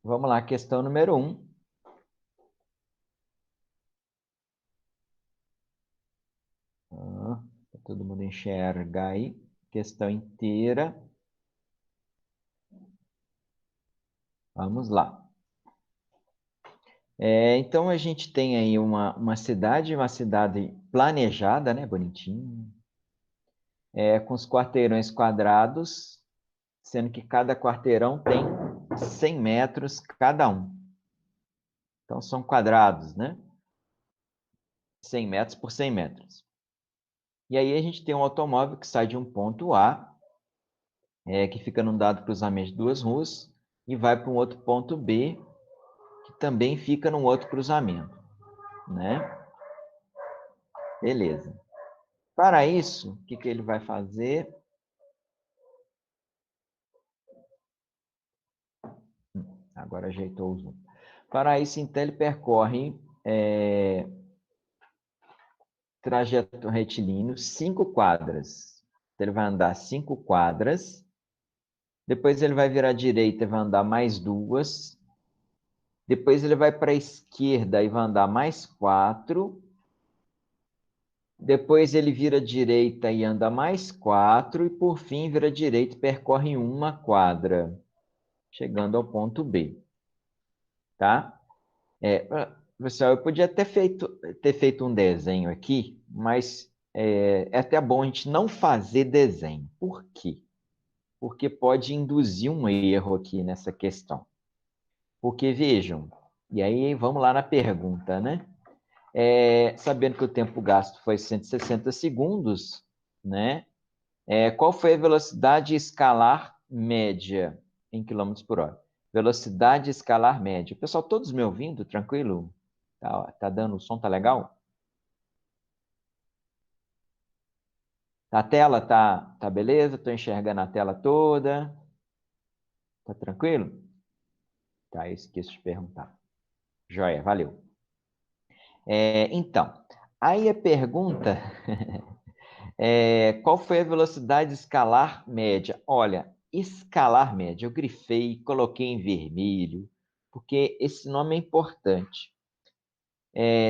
Vamos lá, questão número 1. Para todo mundo enxergar aí. Questão inteira. Vamos lá. Então, a gente tem aí uma cidade planejada, né? Bonitinho. Com os quarteirões quadrados, sendo que cada quarteirão tem 100 metros cada um. Então, são quadrados, né? 100 metros por 100 metros. E aí a gente tem um automóvel que sai de um ponto A, que fica num dado cruzamento de duas ruas, e vai para um outro ponto B, que também fica num outro cruzamento, né? Beleza. Para isso, o que ele vai fazer? Agora ajeitou o zoom. Para isso, então, ele percorre trajeto retilíneo 5 quadras. Então, ele vai andar 5 quadras, depois ele vai virar à direita e vai andar mais 2, depois ele vai para a esquerda e vai andar mais 4, depois ele vira à direita e anda mais 4, e por fim vira à direita e percorre 1 quadra, chegando ao ponto B. Tá? Pessoal, eu podia ter feito um desenho aqui, mas é até bom a gente não fazer desenho. Por quê? Porque pode induzir um erro aqui nessa questão. Porque, vejam, e aí vamos lá na pergunta, né? Sabendo que o tempo gasto foi 160 segundos, né? Qual foi a velocidade escalar média em quilômetros por hora? Velocidade escalar média. Pessoal, todos me ouvindo? Tranquilo? Tá dando, o som tá legal? A tela tá beleza? Estou enxergando a tela toda. Tá tranquilo? Tá, eu esqueço de perguntar. Joia, valeu. Então, aí a pergunta qual foi a velocidade escalar média? Olha, escalar média, eu grifei, coloquei em vermelho, porque esse nome é importante.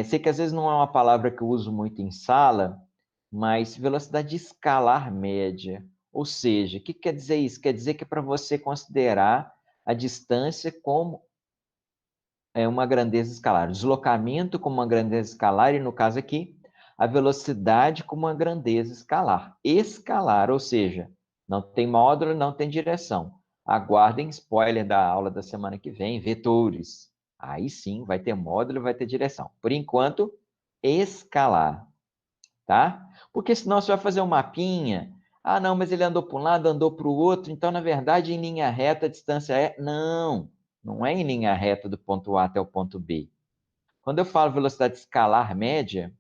Sei que às vezes não é uma palavra que eu uso muito em sala, mas velocidade escalar média. Ou seja, o que quer dizer isso? Quer dizer que é para você considerar a distância como uma grandeza escalar, o deslocamento como uma grandeza escalar, e no caso aqui, a velocidade como uma grandeza escalar. Escalar, ou seja, não tem módulo, não tem direção. Aguardem spoiler da aula da semana que vem, vetores. Aí sim, vai ter módulo, vai ter direção. Por enquanto, escalar, tá? Porque senão você vai fazer um mapinha. Ah, não, mas ele andou para um lado, andou para o outro, então, na verdade, em linha reta a distância é... Não, não é em linha reta do ponto A até o ponto B. Quando eu falo velocidade escalar média,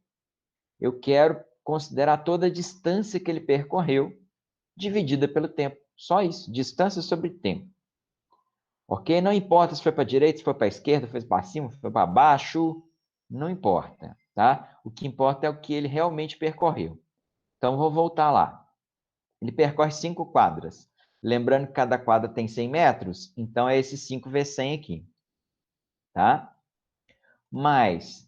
eu quero considerar toda a distância que ele percorreu, dividida pelo tempo. Só isso, distância sobre tempo. Ok? Não importa se foi para a direita, se foi para a esquerda, se foi para cima, se foi para baixo, não importa, tá? O que importa é o que ele realmente percorreu. Então, vou voltar lá. Ele percorre 5 quadras. Lembrando que cada quadra tem 100 metros, então é esse 5 vezes 100 aqui, tá?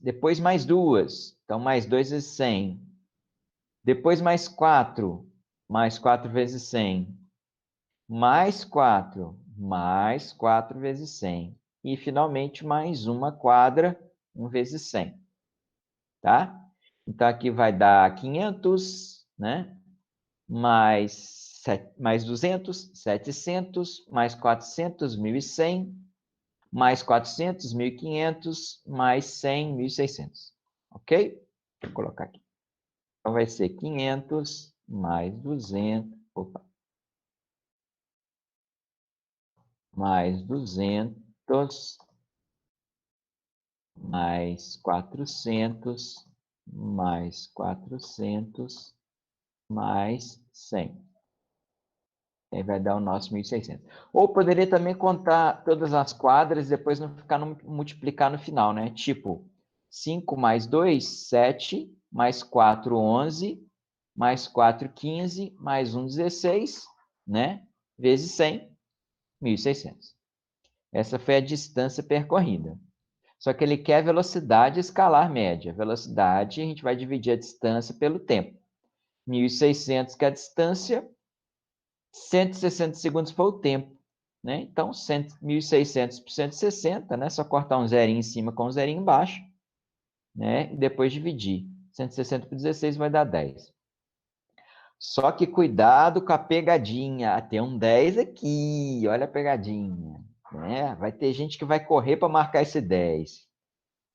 Depois mais 2, então mais 2 vezes 100. Depois mais 4 vezes 100. Mais 4 vezes 100. E, finalmente, mais uma quadra, 1 vezes 100, tá? Então, aqui vai dar 500, né? Mais 200, 700, mais 400, 1.100, mais 400, 1.500, mais 100, 1.600. Ok? Vou colocar aqui. Então, vai ser 500 mais 200, opa, mais 200, mais 400, mais 400, mais 100. Aí vai dar o nosso 1.600. Ou poderia também contar todas as quadras e depois não ficar multiplicar no final, né? Tipo, 5 mais 2, 7, mais 4, 11, mais 4, 15, mais 1, 16, né? Vezes 100, 1.600. Essa foi a distância percorrida. Só que ele quer a velocidade escalar média. Velocidade, a gente vai dividir a distância pelo tempo. 1.600 que é a distância, 160 segundos foi o tempo. Né? Então, 1.600 por 160, né? Só cortar um zerinho em cima com um zerinho embaixo, né? E depois dividir. 160 por 16 vai dar 10. Só que cuidado com a pegadinha. Tem um 10 aqui, olha a pegadinha. Né? Vai ter gente que vai correr para marcar esse 10.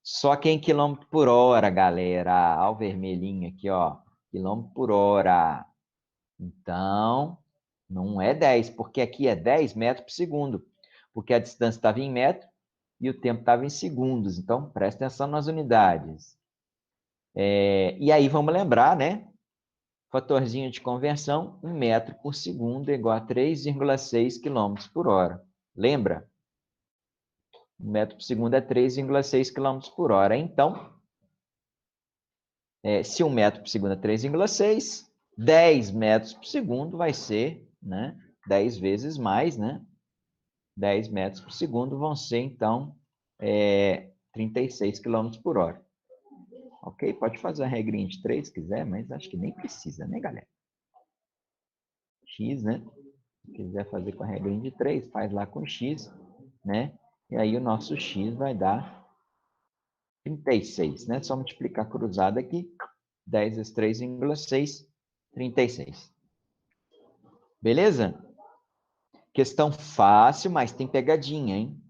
Só que em quilômetro por hora, galera. Olha o vermelhinho aqui, ó. Quilômetro por hora. Então, não é 10, porque aqui é 10 metros por segundo. Porque a distância estava em metro e o tempo estava em segundos. Então, presta atenção nas unidades. E aí, vamos lembrar, né? Fatorzinho de conversão, 1 metro por segundo é igual a 3,6 km por hora. Lembra? 1 metro por segundo é 3,6 km por hora. Então, se 1 metro por segundo é 3,6, 10 metros por segundo vai ser, né, 10 vezes mais, né? 10 metros por segundo vão ser, então, 36 km por hora. Ok? Pode fazer a regrinha de 3 se quiser, mas acho que nem precisa, né, galera? X, né? Se quiser fazer com a regrinha de 3, faz lá com X, né? E aí o nosso X vai dar 36, né? Só multiplicar cruzado aqui. 10 vezes 3,6, 36. Beleza? Questão fácil, mas tem pegadinha, hein?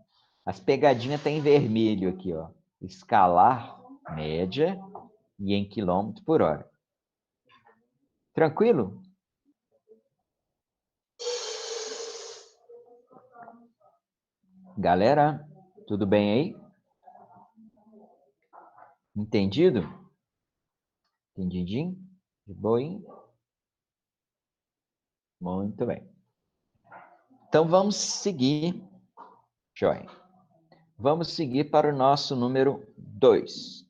As pegadinhas tem em vermelho aqui, ó. Escalar média e em quilômetro por hora. Tranquilo? Galera, tudo bem aí? Entendido? Entendidinho? De boa? Muito bem. Então, vamos seguir. Joia. Vamos seguir para o nosso número 2.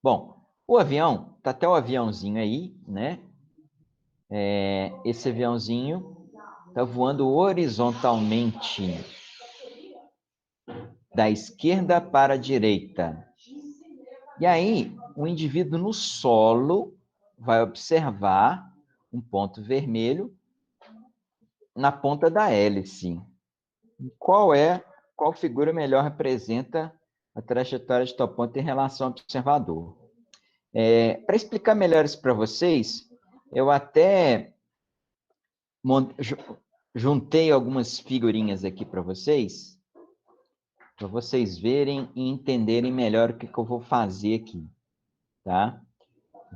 Bom, o avião, tá até o aviãozinho aí, né? Esse aviãozinho está voando horizontalmente da esquerda para a direita. E aí, o indivíduo no solo vai observar um ponto vermelho na ponta da hélice. Qual figura melhor representa a trajetória de tal ponto em relação ao observador? Para explicar melhor isso para vocês, eu até juntei algumas figurinhas aqui para vocês verem e entenderem melhor o que eu vou fazer aqui, tá?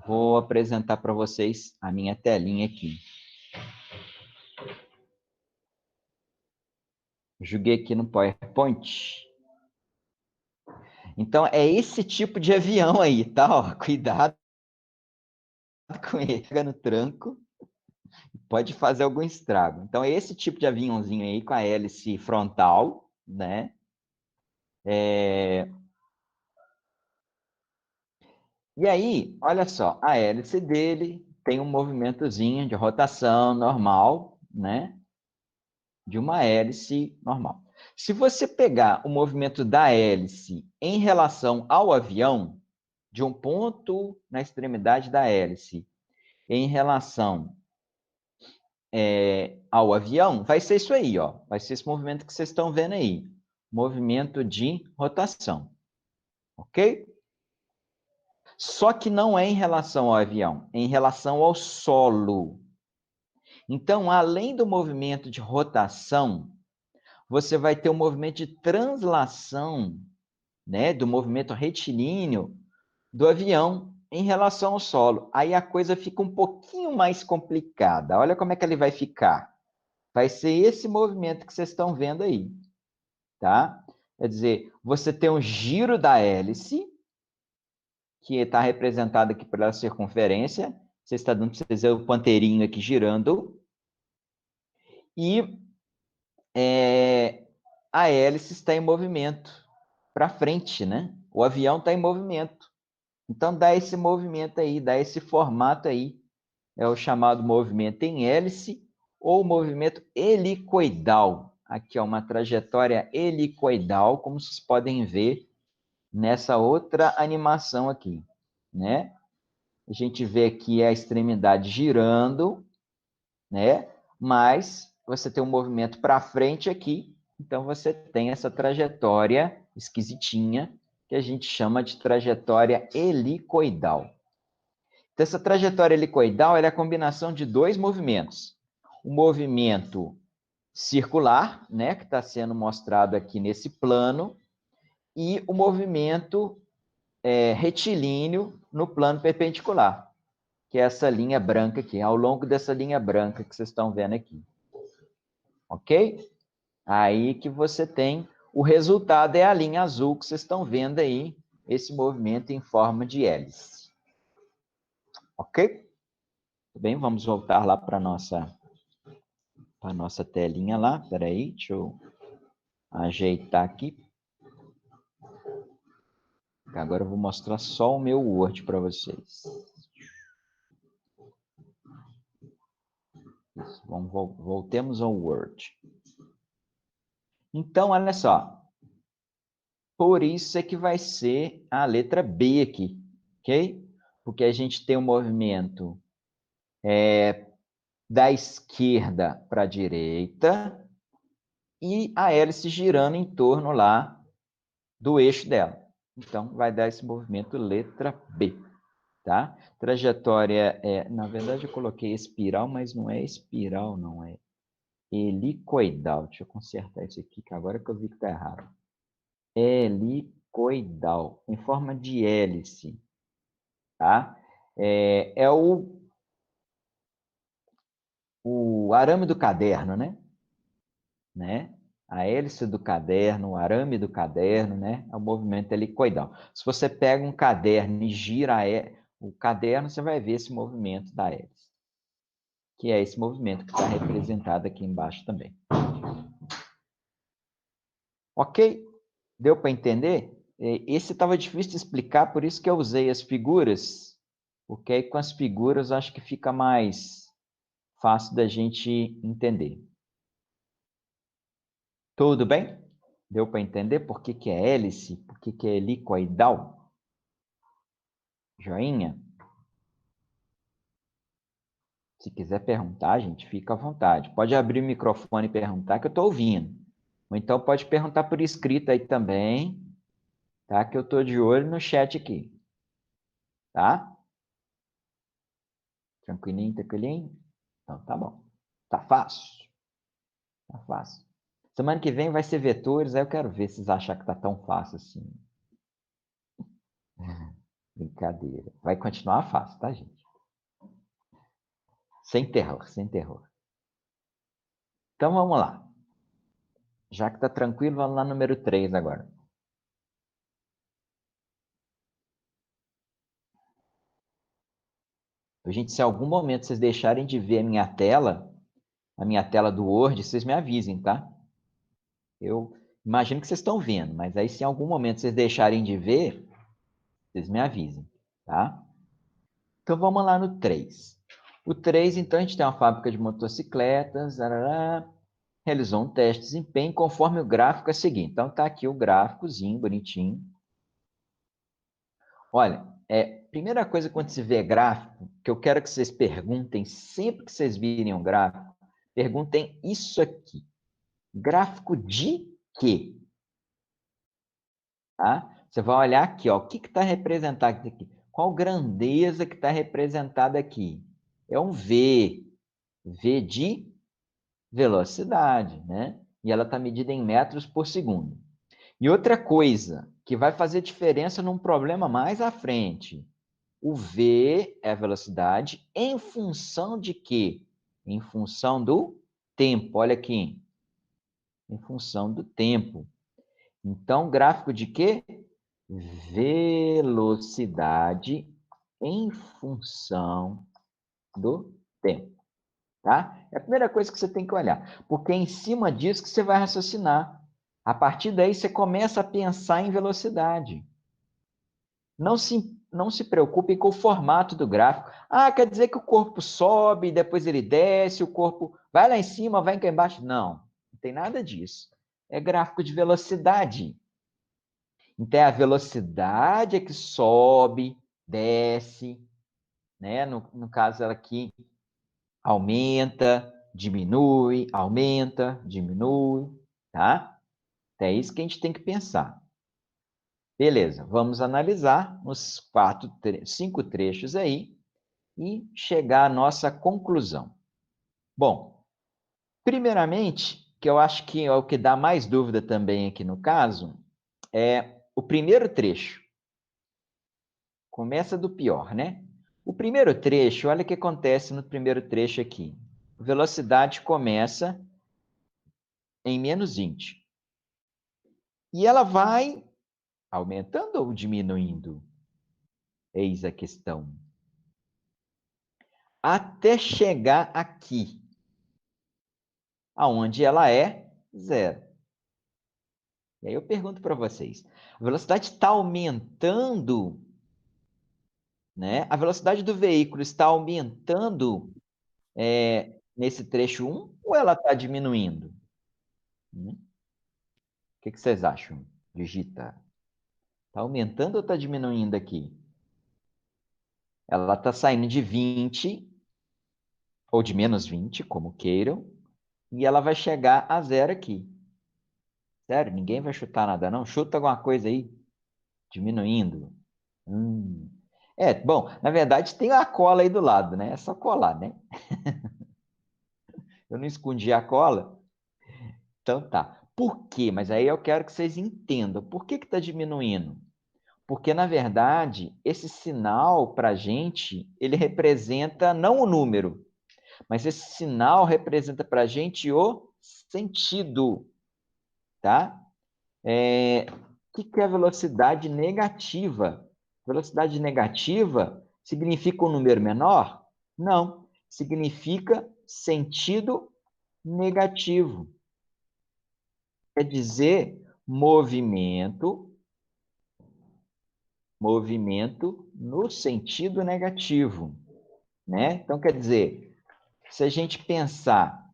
Vou apresentar para vocês a minha telinha aqui. Joguei aqui no PowerPoint. Então, é esse tipo de avião aí, tá? Ó, cuidado com ele, pega no tranco, pode fazer algum estrago. Então, é esse tipo de aviãozinho aí com a hélice frontal, né? E aí, olha só, a hélice dele tem um movimentozinho de rotação normal, né? De uma hélice normal. Se você pegar o movimento da hélice em relação ao avião, de um ponto na extremidade da hélice em relação ao avião, vai ser isso aí, ó. Vai ser esse movimento que vocês estão vendo aí. Movimento de rotação. Ok? Só que não é em relação ao avião, é em relação ao solo. Então, além do movimento de rotação, você vai ter o movimento de translação, né, do movimento retilíneo do avião em relação ao solo. Aí a coisa fica um pouquinho mais complicada. Olha como é que ele vai ficar. Vai ser esse movimento que vocês estão vendo aí, tá? Quer dizer, você tem um giro da hélice, que está representado aqui pela circunferência. Você está dando para vocês ver o ponteirinho aqui girando. E a hélice está em movimento para frente, né? O avião está em movimento. Então, dá esse movimento aí, dá esse formato aí. É o chamado movimento em hélice ou movimento helicoidal. aqui, ó, uma trajetória helicoidal, como vocês podem ver nessa outra animação aqui, né? A gente vê aqui a extremidade girando, né? Mas você tem um movimento para frente aqui, então você tem essa trajetória esquisitinha, que a gente chama de trajetória helicoidal. Então, essa trajetória helicoidal é a combinação de dois movimentos. O movimento circular, né, que está sendo mostrado aqui nesse plano, e o movimento retilíneo no plano perpendicular, que é essa linha branca aqui, ao longo dessa linha branca que vocês estão vendo aqui. Ok? Aí que você tem o resultado, é a linha azul que vocês estão vendo aí, esse movimento em forma de hélice. Ok? Bem, vamos voltar lá para a nossa telinha lá. Espera aí, deixa eu ajeitar aqui. Agora eu vou mostrar só o meu Word para vocês. Isso, voltemos ao Word. Então, olha só. Por isso é que vai ser a letra B aqui, ok? Porque a gente tem um movimento da esquerda para a direita e a hélice girando em torno lá do eixo dela. Então, vai dar esse movimento letra B, tá? Trajetória na verdade eu coloquei espiral, mas não é espiral, não é helicoidal. Deixa eu consertar isso aqui, que agora que eu vi que está errado. Helicoidal, em forma de hélice, tá? É o arame do caderno, né? A hélice do caderno, o arame do caderno, né? É o movimento helicoidal. Se você pega um caderno e gira o caderno, você vai ver esse movimento da hélice, que é esse movimento que está representado aqui embaixo também. Ok? Deu para entender? Esse estava difícil de explicar, por isso que eu usei as figuras, porque aí com as figuras acho que fica mais fácil da gente entender. Tudo bem? Deu para entender por que que é hélice, por que que é helicoidal? Joinha? Se quiser perguntar, gente, fica à vontade. Pode abrir o microfone e perguntar, que eu estou ouvindo. Ou então pode perguntar por escrito aí também, tá? Que eu estou de olho no chat aqui. Tá? Tranquilinho, tranquilinho? Então, tá bom. Tá fácil. Tá fácil. Semana que vem vai ser vetores, aí eu quero ver se vocês acham que tá tão fácil assim. Brincadeira. Vai continuar fácil, tá, gente? Sem terror, sem terror. Então, vamos lá. Já que tá tranquilo, vamos lá no número 3 agora. Gente, se em algum momento vocês deixarem de ver a minha tela do Word, vocês me avisem, tá? Eu imagino que vocês estão vendo, mas aí se em algum momento vocês deixarem de ver, vocês me avisem, tá? Então vamos lá no 3. O 3, então, a gente tem uma fábrica de motocicletas, realizou um teste de desempenho conforme o gráfico é seguinte. Então tá aqui o gráficozinho, bonitinho. Olha, primeira coisa quando se vê gráfico, que eu quero que vocês perguntem, sempre que vocês virem um gráfico, perguntem isso aqui. Gráfico de quê? Tá? Você vai olhar aqui, ó, o que está representado aqui? Qual grandeza que está representada aqui? É um V. V de velocidade, né? E ela está medida em metros por segundo. E outra coisa que vai fazer diferença num problema mais à frente. O V é a velocidade em função de quê? Em função do tempo. Olha aqui. Em função do tempo. Então, gráfico de quê? Velocidade em função do tempo. Tá? É a primeira coisa que você tem que olhar. Porque é em cima disso que você vai raciocinar. A partir daí, você começa a pensar em velocidade. Não se preocupe com o formato do gráfico. Ah, quer dizer que o corpo sobe, depois ele desce, o corpo vai lá em cima, vai cá embaixo. Não. Não tem nada disso. É gráfico de velocidade. Então, a velocidade é que sobe, desce, né? No caso, ela aqui aumenta, diminui, tá? Então, é isso que a gente tem que pensar. Beleza, vamos analisar os 5 trechos aí e chegar à nossa conclusão. Bom, primeiramente, que eu acho que é o que dá mais dúvida também aqui no caso, é o primeiro trecho. Começa do pior, né? O primeiro trecho, olha o que acontece no primeiro trecho aqui. A velocidade começa em menos 20. E ela vai aumentando ou diminuindo? Eis a questão. Até chegar aqui, aonde ela é zero. E aí eu pergunto para vocês, a velocidade está aumentando, né? A velocidade do veículo está aumentando nesse trecho 1 ou ela está diminuindo? O que vocês acham? Digita. Está aumentando ou está diminuindo aqui? Ela está saindo de 20, ou de menos 20, como queiram, e ela vai chegar a zero aqui. Sério, ninguém vai chutar nada, não? Chuta alguma coisa aí. Diminuindo. Bom, na verdade tem a cola aí do lado, né? É só colar, né? Eu não escondi a cola. Então tá. Por quê? Mas aí eu quero que vocês entendam. Por que está diminuindo? Porque, na verdade, esse sinal para a gente, ele representa não o número, mas esse sinal representa para a gente o sentido, tá? O que é a velocidade negativa? Velocidade negativa significa um número menor? Não. Significa sentido negativo. Quer dizer, movimento no sentido negativo, né? Então, quer dizer, se a gente pensar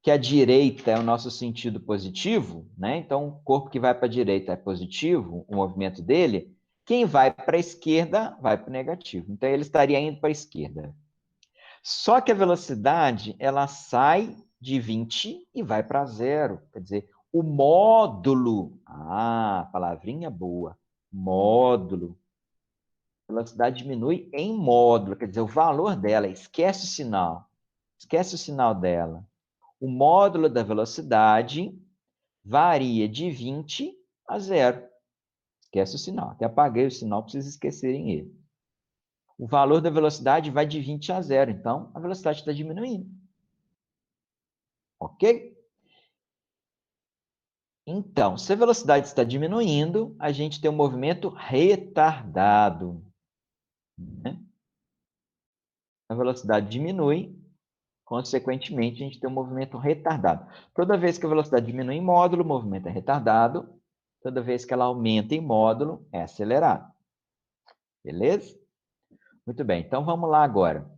que a direita é o nosso sentido positivo, né? Então, o corpo que vai para a direita é positivo, o movimento dele. Quem vai para a esquerda vai para o negativo. Então, ele estaria indo para a esquerda. Só que a velocidade, ela sai de 20 e vai para zero. Quer dizer, o módulo, palavrinha boa, módulo. A velocidade diminui em módulo, quer dizer, o valor dela, esquece o sinal dela. O módulo da velocidade varia de 20 a zero. Esquece o sinal. Até apaguei o sinal para vocês esquecerem ele. O valor da velocidade vai de 20 a zero. Então, a velocidade está diminuindo. Ok? Então, se a velocidade está diminuindo, a gente tem um movimento retardado. Né? A velocidade diminui, consequentemente, a gente tem um movimento retardado. Toda vez que a velocidade diminui em módulo, o movimento é retardado. Toda vez que ela aumenta em módulo, é acelerado. Beleza? Muito bem, então vamos lá agora.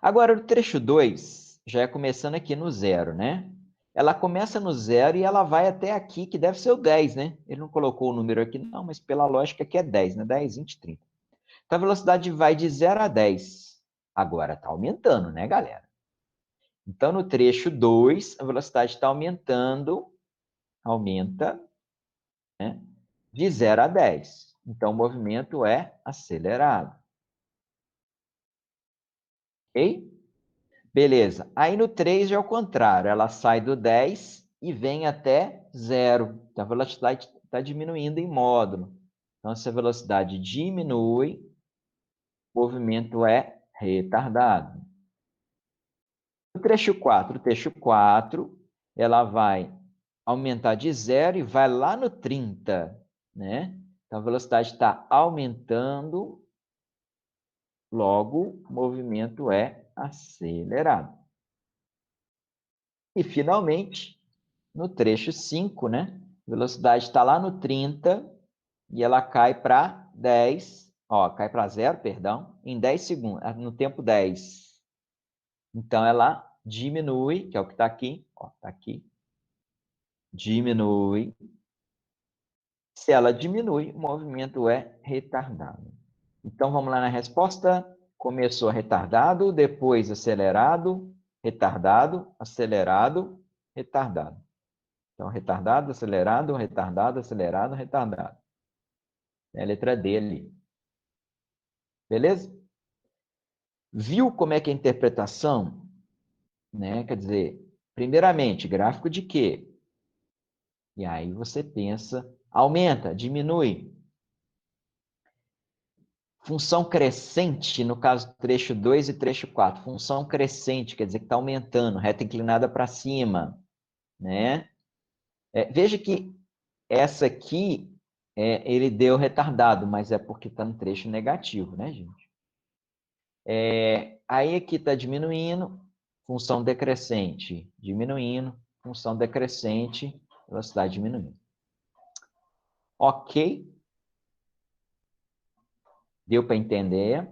Agora, o trecho 2, já é começando aqui no zero, né? Ela começa no zero e ela vai até aqui, que deve ser o 10, né? Ele não colocou o número aqui, não, mas pela lógica aqui é 10, né? 10, 20, 30. Então, a velocidade vai de 0 a 10. Agora está aumentando, né, galera? Então, no trecho 2, a velocidade está aumentando, aumenta, né? De 0 a 10. Então, o movimento é acelerado. Ok? Beleza. Aí no 3 já é o contrário. Ela sai do 10 e vem até 0. Então, a velocidade está diminuindo em módulo. Então, se a velocidade diminui, o movimento é retardado. O trecho 4, ela vai aumentar de 0 e vai lá no 30, né? Então, a velocidade está aumentando, logo, o movimento é acelerado. E, finalmente, no trecho 5, né? A velocidade está lá no 30 e ela cai para 10, cai para 0, perdão, em 10 segundos, no tempo 10. Então, ela diminui, que é o que está aqui, está aqui, diminui. Se ela diminui, o movimento é retardado. Então, vamos lá na resposta. Começou retardado, depois acelerado, retardado, acelerado, retardado. Então, retardado, acelerado, retardado, acelerado, retardado. É a letra D ali. Beleza? Viu como é que é a interpretação? Né? Quer dizer, primeiramente, gráfico de quê? E aí você pensa, aumenta, diminui. Função crescente, no caso trecho 2 e trecho 4. Função crescente, quer dizer que está aumentando, reta inclinada para cima. Né? Veja que essa aqui, ele deu retardado, mas é porque está no trecho negativo, né, gente? Aí aqui está diminuindo, função decrescente, diminuindo, função decrescente, velocidade diminuindo. Ok? Deu para entender?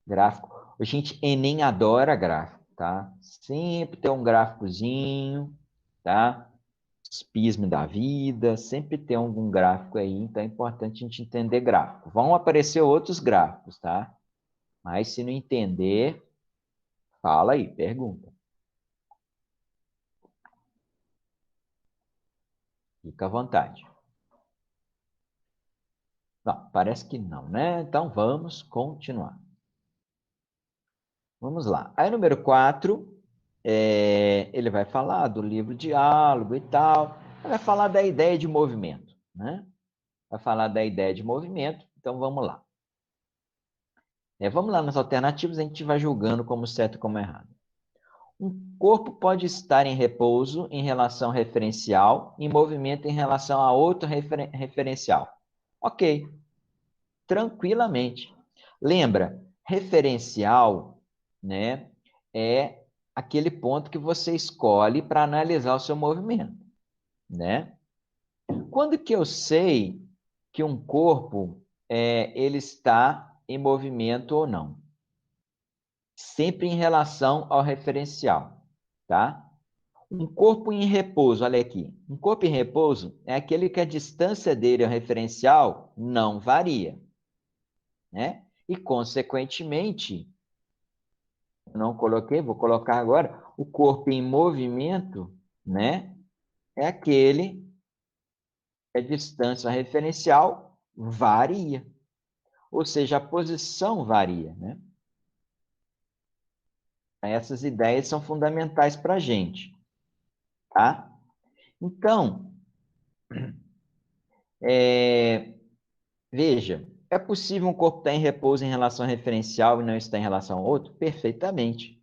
Gráfico. Gente, Enem adora gráfico, tá? Sempre tem um gráficozinho, tá? Os pismos da vida, sempre tem algum gráfico aí, então é importante a gente entender gráfico. Vão aparecer outros gráficos, tá? Mas se não entender, fala aí, pergunta. Fica à vontade. Não, parece que não, né? Então vamos continuar. Vamos lá. Aí, número 4, ele vai falar do livro diálogo e tal. Vai falar da ideia de movimento, né? Vai falar da ideia de movimento. Então vamos lá. Vamos lá nas alternativas, a gente vai julgando como certo e como errado. Um corpo pode estar em repouso em relação referencial, em movimento em relação a outro referencial. Ok, tranquilamente. Lembra, referencial, né, é aquele ponto que você escolhe para analisar o seu movimento, né? Quando que eu sei que um corpo ele está em movimento ou não? Sempre em relação ao referencial, tá? Um corpo em repouso, olha aqui. Um corpo em repouso é aquele que a distância dele ao referencial não varia, né? E, consequentemente, não coloquei, vou colocar agora, o corpo em movimento, né? É aquele que a distância ao referencial varia. Ou seja, a posição varia, né? Essas ideias são fundamentais para a gente, tá? Então, veja, é possível um corpo estar em repouso em relação ao referencial e não estar em relação ao outro? Perfeitamente.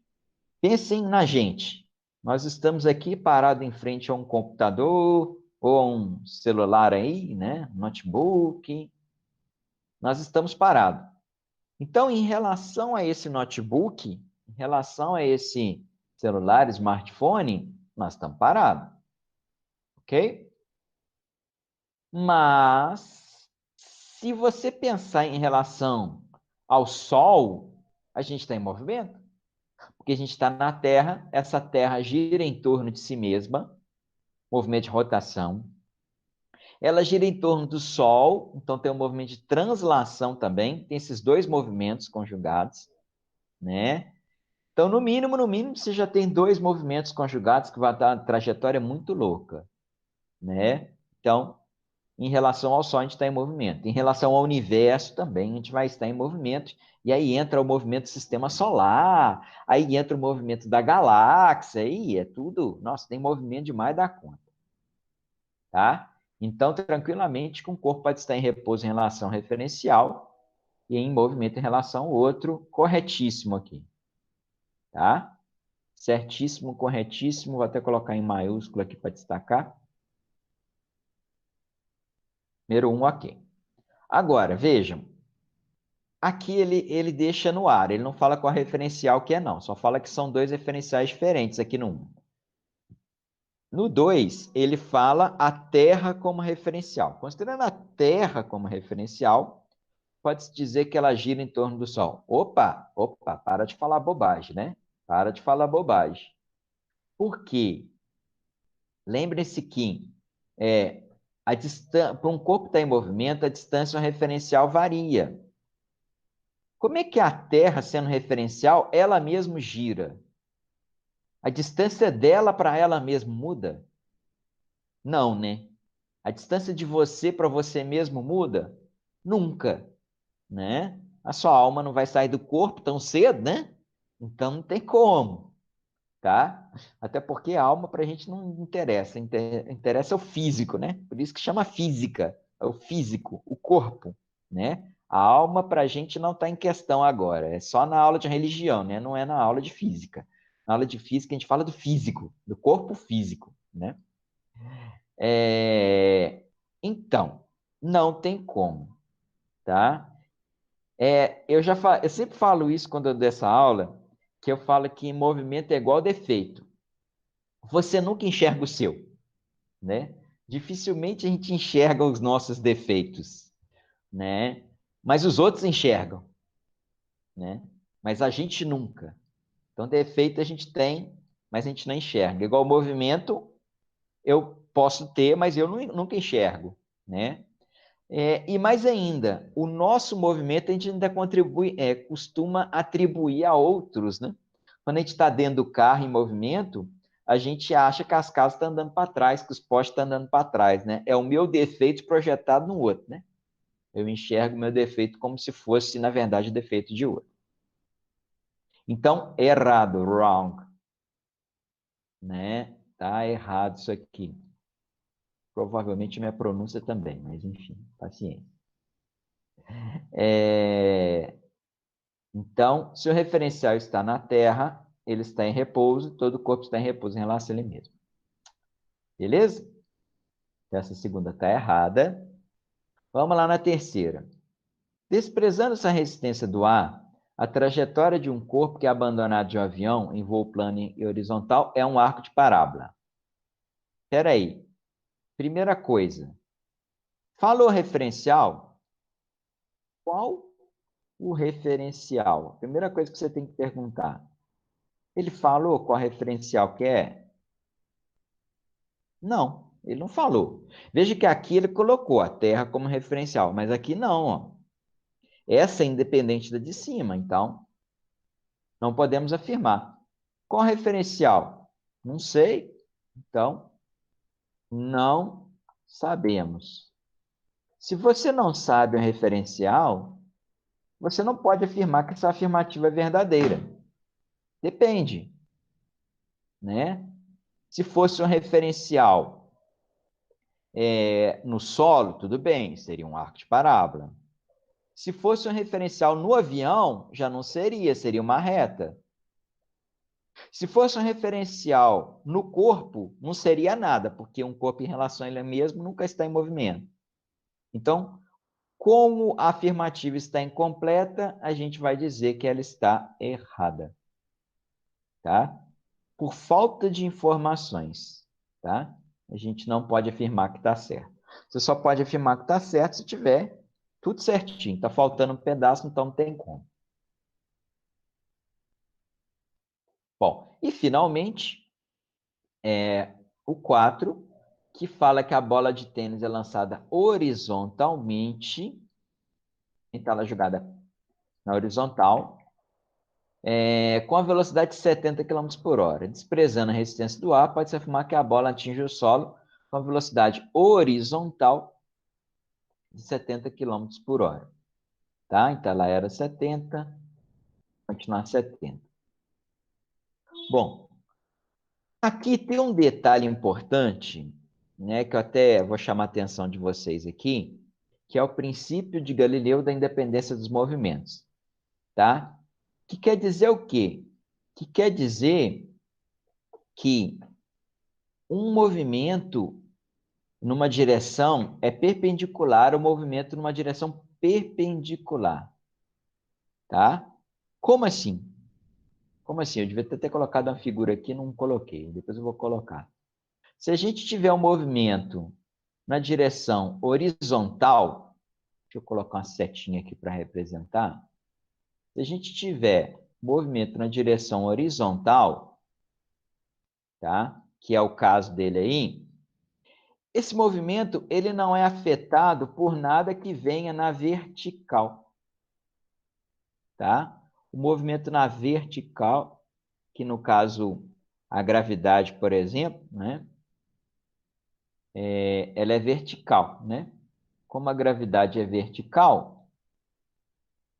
Pensem na gente. Nós estamos aqui parados em frente a um computador ou a um celular aí, né? Notebook. Nós estamos parados. Então, em relação a esse notebook, em relação a esse celular, smartphone, nós estamos parados. Ok? Mas, se você pensar em relação ao Sol, a gente está em movimento, porque a gente está na Terra, essa Terra gira em torno de si mesma, movimento de rotação. Ela gira em torno do Sol, então tem um movimento de translação também, tem esses dois movimentos conjugados, né? Então, no mínimo, você já tem dois movimentos conjugados que vai dar uma trajetória muito louca, né? Então, em relação ao Sol, a gente está em movimento. Em relação ao universo também, a gente vai estar em movimento. E aí entra o movimento do sistema solar, aí entra o movimento da galáxia, aí é tudo. Nossa, tem movimento demais da conta. Tá? Então, tranquilamente, que um corpo pode estar em repouso em relação ao referencial e em movimento em relação ao outro, corretíssimo aqui. Tá? Certíssimo, corretíssimo. Vou até colocar em maiúsculo aqui para destacar. Número 1, ok. Agora, vejam. Aqui ele deixa no ar, ele não fala qual referencial que é, não. Só fala que são dois referenciais diferentes aqui no 1. No 2, ele fala a Terra como referencial. Considerando a Terra como referencial, pode-se dizer que ela gira em torno do Sol. Opa, para de falar bobagem, né? Para de falar bobagem. Por quê? Lembre-se que para um corpo estar em movimento, a distância referencial varia. Como é que a Terra, sendo referencial, ela mesma gira? A distância dela para ela mesma muda? Não, né? A distância de você para você mesmo muda? Nunca, né? A sua alma não vai sair do corpo tão cedo, né? Então não tem como, tá? Até porque a alma para a gente não interessa, interessa o físico, né? Por isso que chama física, é o físico, o corpo, né? A alma para a gente não está em questão agora, é só na aula de religião, né? Não é na aula de física. Na aula de física a gente fala do físico, do corpo físico, né? Então, não tem como, tá? Eu sempre falo isso quando eu dou essa aula, que eu falo que movimento é igual defeito. Você nunca enxerga o seu, né? Dificilmente a gente enxerga os nossos defeitos, né? Mas os outros enxergam, né? Mas a gente nunca. Então, defeito a gente tem, mas a gente não enxerga. Igual movimento, eu posso ter, mas eu nunca enxergo, né? E mais ainda, o nosso movimento a gente ainda costuma atribuir a outros, né? Quando a gente está dentro do carro em movimento, a gente acha que as casas estão andando para trás, que os postes estão andando para trás, né? É o meu defeito projetado no outro, né? Eu enxergo o meu defeito como se fosse, na verdade, o defeito de outro. Então, errado, wrong, né? Tá errado isso aqui. Provavelmente minha pronúncia também, mas enfim, paciência. Então, se o referencial está na Terra, ele está em repouso, todo o corpo está em repouso em relação a ele mesmo. Beleza? Essa segunda está errada. Vamos lá na terceira. Desprezando essa resistência do ar, a trajetória de um corpo que é abandonado de um avião em voo plano e horizontal é um arco de parábola. Espera aí. Primeira coisa. Falou referencial? Qual o referencial? Primeira coisa que você tem que perguntar. Ele falou qual referencial que é? Não, ele não falou. Veja que aqui ele colocou a Terra como referencial, mas aqui não, ó. Essa é independente da de cima, então não podemos afirmar. Qual referencial? Não sei, então não sabemos. Se você não sabe o referencial, você não pode afirmar que essa afirmativa é verdadeira. Depende, né? Se fosse um referencial no solo, tudo bem, seria um arco de parábola. Se fosse um referencial no avião, já não seria, seria uma reta. Se fosse um referencial no corpo, não seria nada, porque um corpo em relação a ele mesmo nunca está em movimento. Então, como a afirmativa está incompleta, a gente vai dizer que ela está errada, tá? Por falta de informações, tá? A gente não pode afirmar que está certo. Você só pode afirmar que está certo se tiver tudo certinho. Está faltando um pedaço, então não tem como. Bom, e finalmente, o 4, que fala que a bola de tênis é lançada horizontalmente, então ela é jogada na horizontal, com a velocidade de 70 km por hora. Desprezando a resistência do ar, pode-se afirmar que a bola atinge o solo com a velocidade horizontal de 70 km por hora. Tá? Então ela era 70, continuar 70. Bom, aqui tem um detalhe importante, né, que eu até vou chamar a atenção de vocês aqui, que é o princípio de Galileu da independência dos movimentos, tá? Que quer dizer o quê? Que quer dizer que um movimento numa direção é perpendicular ao movimento numa direção perpendicular, tá? Como assim? Como assim? Eu devia ter colocado uma figura aqui, não coloquei. Depois eu vou colocar. Se a gente tiver um movimento na direção horizontal, deixa eu colocar uma setinha aqui para representar. Se a gente tiver movimento na direção horizontal, tá? que é o caso dele aí, esse movimento ele não é afetado por nada que venha na vertical, tá? O movimento na vertical, que no caso a gravidade, por exemplo, né? Ela é vertical, né? Como a gravidade é vertical,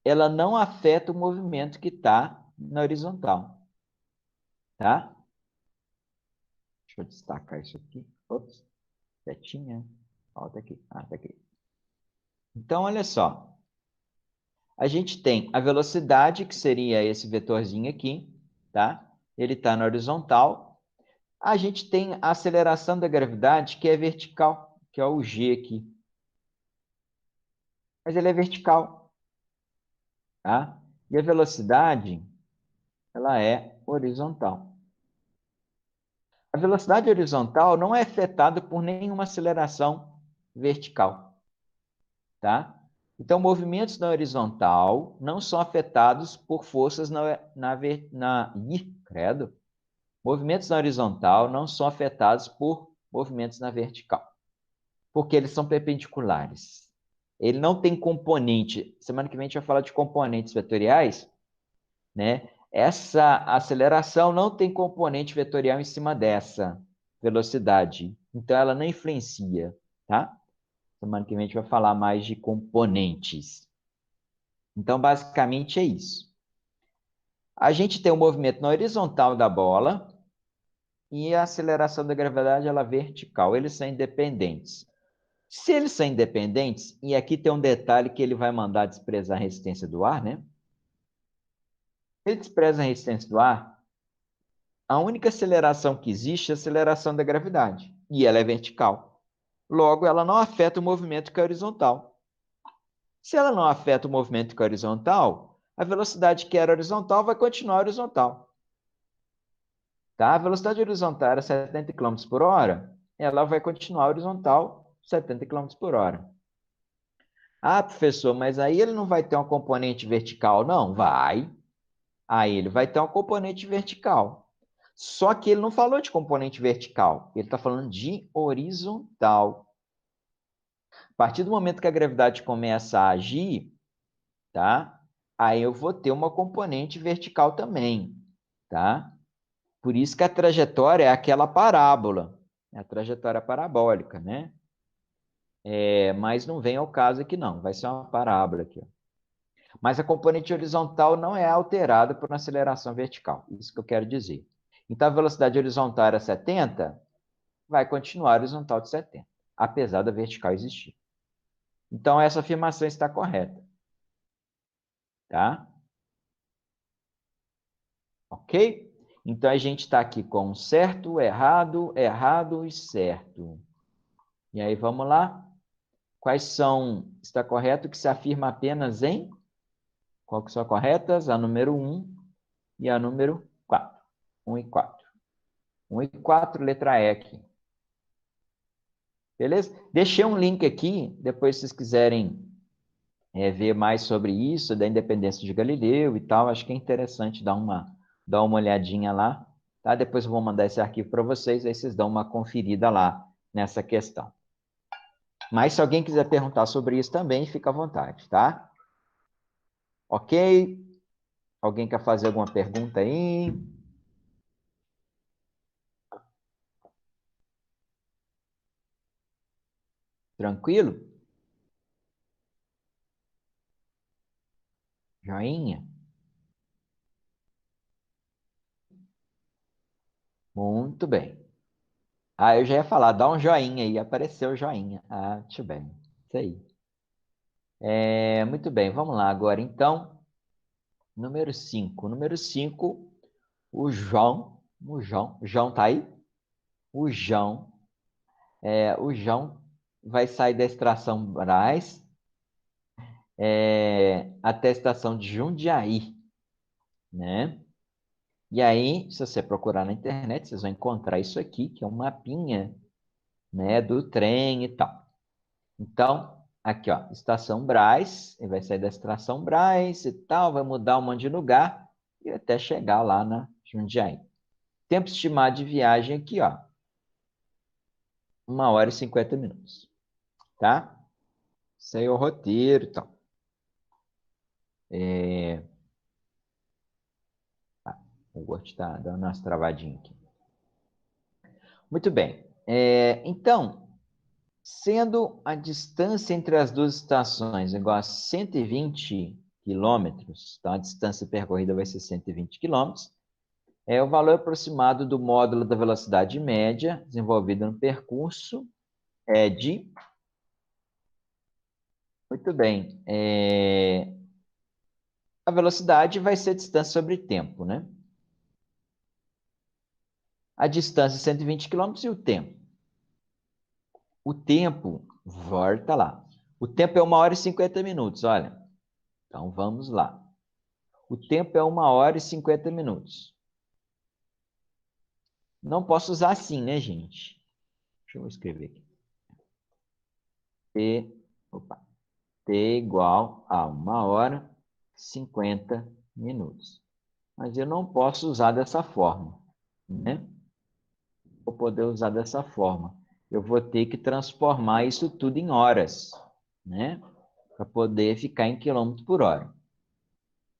ela não afeta o movimento que está na horizontal, tá? Deixa eu destacar isso aqui. Ops, setinha. Volta aqui. Ah, tá aqui. Então, olha só. A gente tem a velocidade, que seria esse vetorzinho aqui, tá? Ele está na horizontal. A gente tem a aceleração da gravidade, que é vertical, que é o G aqui. Mas ele é vertical, tá? E a velocidade, ela é horizontal. A velocidade horizontal não é afetada por nenhuma aceleração vertical, tá? Então, movimentos na horizontal não são afetados por forças credo. Movimentos na horizontal não são afetados por movimentos na vertical, porque eles são perpendiculares. Ele não tem componente. Semana que vem a gente vai falar de componentes vetoriais, né? Essa aceleração não tem componente vetorial em cima dessa velocidade. Então, ela não influencia, tá? Semana que vem a gente vai falar mais de componentes. Então, basicamente é isso. A gente tem o movimento na horizontal da bola e a aceleração da gravidade ela é vertical. Eles são independentes. Se eles são independentes, e aqui tem um detalhe que ele vai mandar desprezar a resistência do ar, né? Se ele despreza a resistência do ar, a única aceleração que existe é a aceleração da gravidade, e ela é vertical. Logo, ela não afeta o movimento que é horizontal. Se ela não afeta o movimento que é horizontal, a velocidade que era horizontal vai continuar horizontal. Tá? A velocidade horizontal era 70 km por hora, ela vai continuar horizontal 70 km por hora. Ah, professor, mas aí ele não vai ter uma componente vertical? Não, vai. Aí ele vai ter uma componente vertical. Só que ele não falou de componente vertical, ele está falando de horizontal. A partir do momento que a gravidade começa a agir, tá? Aí eu vou ter uma componente vertical também, tá? Por isso que a trajetória é aquela parábola, é a trajetória parabólica, né? Mas não vem ao caso aqui não, vai ser uma parábola aqui, ó. Mas a componente horizontal não é alterada por uma aceleração vertical, isso que eu quero dizer. Então, a velocidade horizontal era 70, vai continuar horizontal de 70, apesar da vertical existir. Então, essa afirmação está correta, tá? Ok? Então, a gente está aqui com certo, errado, errado e certo. E aí, vamos lá? Quais são? Está correto que se afirma apenas em? Qual que são corretas? A número 1 e a número 4. 1 e 4. 1 e 4, letra E aqui. Beleza? Deixei um link aqui, depois se vocês quiserem ver mais sobre isso, da independência de Galileu e tal, acho que é interessante dar uma olhadinha lá, tá? Depois eu vou mandar esse arquivo para vocês, aí vocês dão uma conferida lá nessa questão. Mas se alguém quiser perguntar sobre isso também, fica à vontade, tá? Ok? Alguém quer fazer alguma pergunta aí? Tranquilo? Joinha? Muito bem. Ah, eu já ia falar, dá um joinha aí, apareceu o joinha. Ah, muito bem. Isso aí. Muito bem, vamos lá agora então. Número 5. Número 5, o João tá aí? O o João vai sair da estação Brás até a estação de Jundiaí, né? E aí, se você procurar na internet, vocês vão encontrar isso aqui, que é um mapinha, né, do trem e tal. Então, aqui, ó, estação Brás, ele vai sair da estação Brás e tal, vai mudar um monte de lugar e até chegar lá na Jundiaí. Tempo estimado de viagem aqui, ó, 1 hora e 50 minutos, tá? Isso aí é o roteiro e tal. O Word está dando umas travadinhas aqui. Muito bem. Então, sendo a distância entre as duas estações igual a 120 quilômetros, então a distância percorrida vai ser 120 quilômetros, o valor aproximado do módulo da velocidade média desenvolvida no percurso é de... Muito bem. A velocidade vai ser a distância sobre tempo, né? A distância é 120 quilômetros e o tempo. O tempo, volta lá. O tempo é 1 hora e 50 minutos, olha. Então, vamos lá. O tempo é 1 hora e 50 minutos. Não posso usar assim, né, gente? Deixa eu escrever aqui. Opa, T igual a 1 hora e 50 minutos. Mas eu não posso usar dessa forma, né? Vou poder usar dessa forma. Eu vou ter que transformar isso tudo em horas, né? Para poder ficar em quilômetro por hora.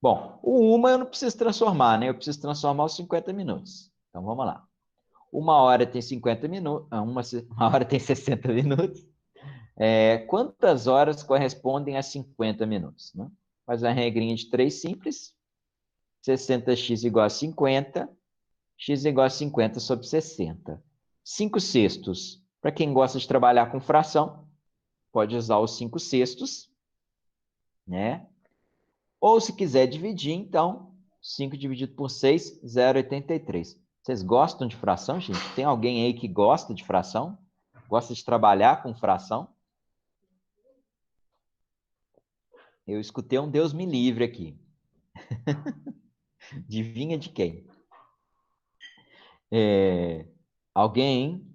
Bom, o uma eu não preciso transformar, né? Eu preciso transformar os 50 minutos. Então, vamos lá. 1 hora tem 50 minutos, uma hora tem 60 minutos. Quantas horas correspondem a 50 minutos? Né? Faz uma regrinha de 3 simples. 60x igual a 50, x igual a 50 sobre 60. 5 sextos. Para quem gosta de trabalhar com fração, pode usar os 5 sextos, né? Ou se quiser dividir, então, 5 dividido por 6, 0,83. Vocês gostam de fração, gente? Tem alguém aí que gosta de fração? Gosta de trabalhar com fração? Eu escutei um Deus me livre aqui. Adivinha de quem? Alguém?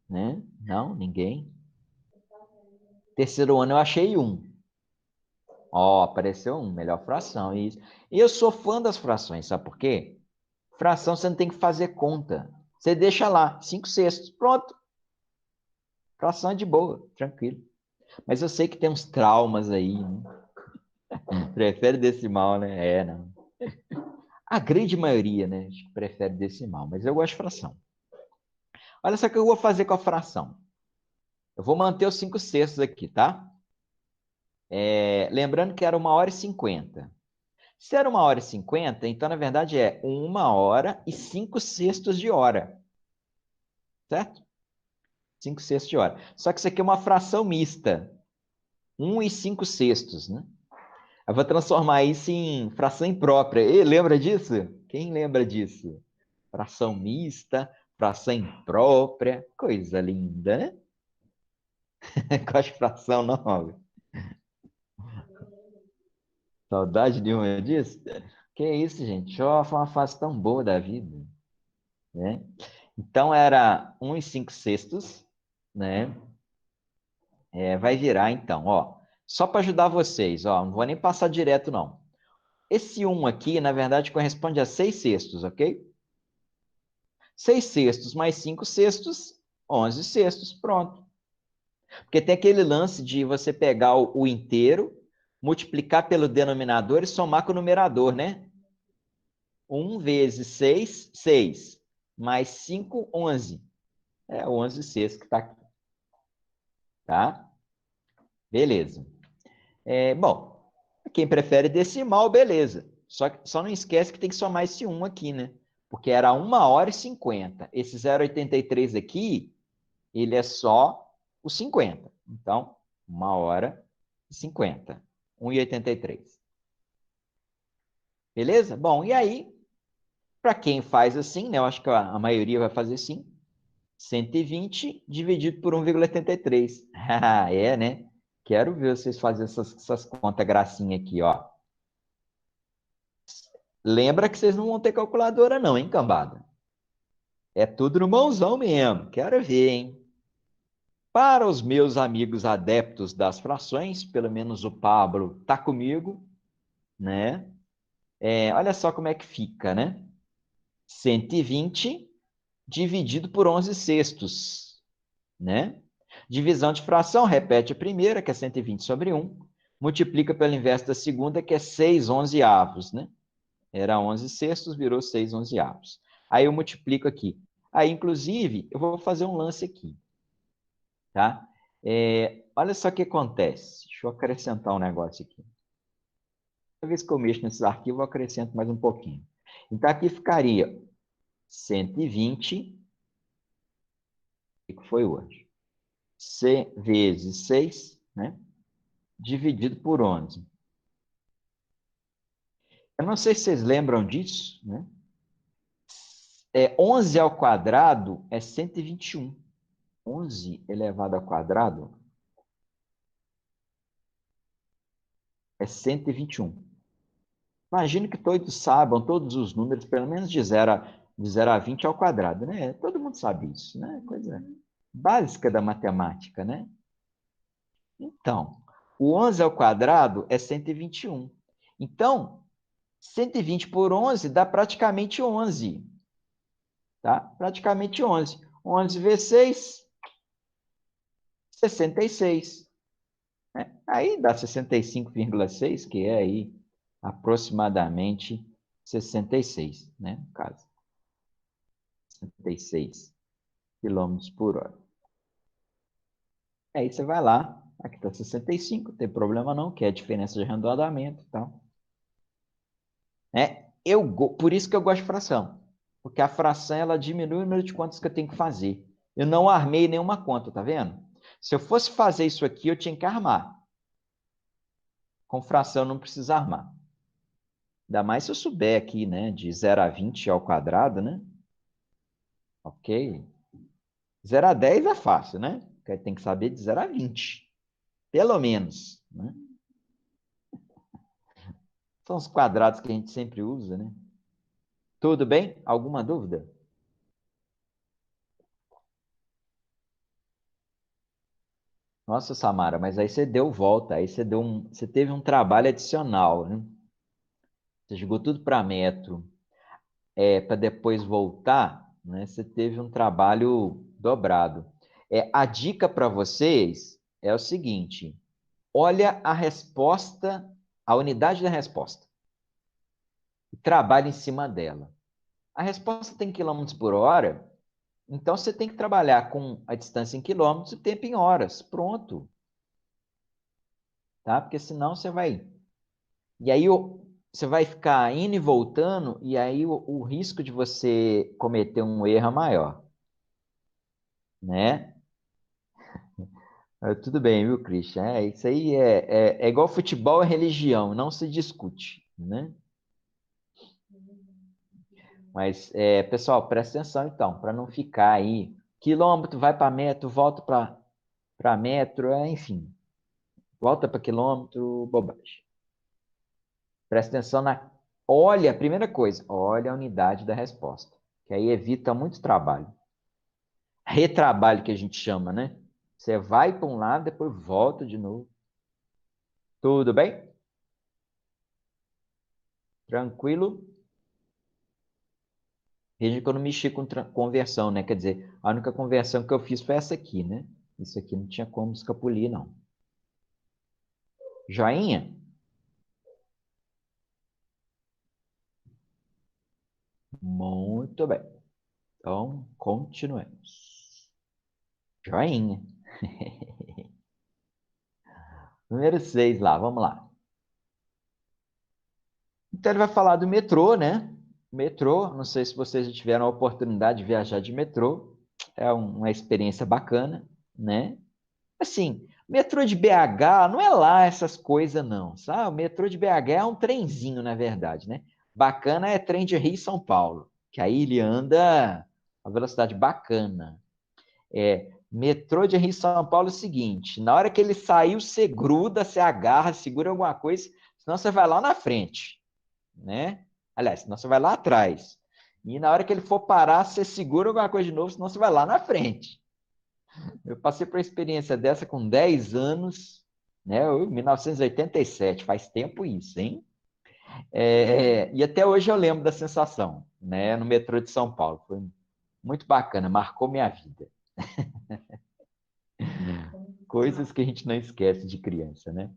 Né? Não, ninguém. Terceiro ano eu achei um. Ó, apareceu um, melhor fração, isso. E eu sou fã das frações, sabe por quê? Fração você não tem que fazer conta. Você deixa lá, 5 sextos, pronto. Fração é de boa, tranquilo. Mas eu sei que tem uns traumas aí, né? Prefere decimal, né? Não. A grande maioria, né? Acho que prefere decimal, mas eu gosto de fração. Olha só o que eu vou fazer com a fração. Eu vou manter os 5 sextos aqui, tá? Lembrando que era 1 hora e 50. Se era 1 hora e 50, então, na verdade, é 1 hora e 5 sextos de hora. Certo? 5 sextos de hora. Só que isso aqui é uma fração mista. 1 e 5 sextos, né? Eu vou transformar isso em fração imprópria. E lembra disso? Quem lembra disso? Fração mista, fração imprópria. Coisa linda, né? Gosto de fração, não. Saudade nenhuma disso? Que isso, gente? Ó, foi uma fase tão boa da vida, né? Então, era 1 e 5 sextos, né? Vai virar, então, ó. Só para ajudar vocês, ó. Não vou nem passar direto, não. Esse 1 aqui, na verdade, corresponde a 6 sextos, ok? 6 sextos mais 5 sextos, 11 sextos, pronto. Porque tem aquele lance de você pegar o inteiro, multiplicar pelo denominador e somar com o numerador, né? 1 vezes 6, 6. Mais 5, 11. É 11 sextos que está aqui. Tá? Beleza. Bom, quem prefere decimal, beleza. Só não esquece que tem que somar esse 1 aqui, né? Porque era 1 hora e 50. Esse 0,83 aqui, ele é só o 50. Então, 1 hora e 50. 1,83. Beleza? Bom, e aí, para quem faz assim, né? Eu acho que a maioria vai fazer assim. 120 dividido por 1,83. Né? Quero ver vocês fazerem essas contas gracinha aqui, ó. Lembra que vocês não vão ter calculadora não, hein, cambada? É tudo no mãozão mesmo. Quero ver, hein? Para os meus amigos adeptos das frações, pelo menos o Pablo tá comigo, né? Olha só como é que fica, né? 120 dividido por 11 sextos. né? Divisão de fração, repete a primeira, que é 120 sobre 1, multiplica pelo inverso da segunda, que é 6 onzeavos, né? Era 11 sextos, virou 6 onzeavos. Aí eu multiplico aqui. Aí, inclusive, eu vou fazer um lance aqui, tá? Olha só o que acontece. Deixa eu acrescentar um negócio aqui. Toda vez que eu mexo nesses arquivos, eu acrescento mais um pouquinho. Então, aqui ficaria 120, o que foi hoje? C vezes 6, né? Dividido por 11. Eu não sei se vocês lembram disso, né? 11 ao quadrado é 121. 11 elevado ao quadrado é 121. Imagino que todos saibam todos os números, pelo menos de zero a 20 ao quadrado, né? Todo mundo sabe isso, né? Coisa básica da matemática, né? Então, o 11 ao quadrado é 121. Então, 120 por 11 dá praticamente 11, tá? Praticamente 11. 11 vezes 6, 66. Né? Aí dá 65,6, que é aí aproximadamente 66, né? No caso, 66 quilômetros por hora. Aí você vai lá, aqui está 65, não tem problema não, que é a diferença de arredondamento e tal. Por isso que eu gosto de fração, porque a fração ela diminui o número de contas que eu tenho que fazer. Eu não armei nenhuma conta, tá vendo? Se eu fosse fazer isso aqui, eu tinha que armar. Com fração não precisa armar. Ainda mais se eu souber aqui, né, de 0 a 20 ao quadrado, né? Ok. 0 a 10 é fácil, né? Porque tem que saber de 0 a 20. Pelo menos, né? São os quadrados que a gente sempre usa, né? Tudo bem? Alguma dúvida? Nossa, Samara, mas aí você deu volta, aí você teve um trabalho adicional, né? Você jogou tudo para metro, para depois voltar, né? Você teve um trabalho dobrado. A dica para vocês é o seguinte: olha a resposta, a unidade da resposta, e trabalha em cima dela. A resposta tem quilômetros por hora, então você tem que trabalhar com a distância em quilômetros e o tempo em horas. Pronto. Tá? Porque senão você vai. E aí você vai ficar indo e voltando, e aí o risco de você cometer um erro é maior. Né? Tudo bem, viu, Christian? Isso aí é igual futebol e religião, não se discute. Né? Mas, pessoal, presta atenção então, para não ficar aí. Quilômetro vai para metro, volta para metro, enfim. Volta para quilômetro, bobagem. Presta atenção na. Olha, a primeira coisa, olha a unidade da resposta, que aí evita muito trabalho. Retrabalho que a gente chama, né? Você vai para um lado, depois volta de novo. Tudo bem? Tranquilo? Veja que eu não mexi com conversão, né? Quer dizer, a única conversão que eu fiz foi essa aqui, né? Isso aqui não tinha como escapulir, não. Joinha? Muito bem. Então, continuemos. Joinha. Número 6 lá, vamos lá. Então, ele vai falar do metrô, né? Metrô, não sei se vocês já tiveram a oportunidade de viajar de metrô. É uma experiência bacana, né? Assim, metrô de BH não é lá essas coisas, não, sabe? O metrô de BH é um trenzinho, na verdade, né? Bacana é trem de Rio e São Paulo, que aí ele anda a velocidade bacana. Metrô de Rio e São Paulo é o seguinte, na hora que ele saiu, você gruda, você agarra, segura alguma coisa, senão você vai lá na frente, né? Aliás, senão você vai lá atrás. E na hora que ele for parar, você segura alguma coisa de novo, senão você vai lá na frente. Eu passei por uma experiência dessa com 10 anos, né? Em 1987, faz tempo isso, hein? E até hoje eu lembro da sensação, né? No metrô de São Paulo. Foi muito bacana, marcou minha vida. Coisas que a gente não esquece de criança, né?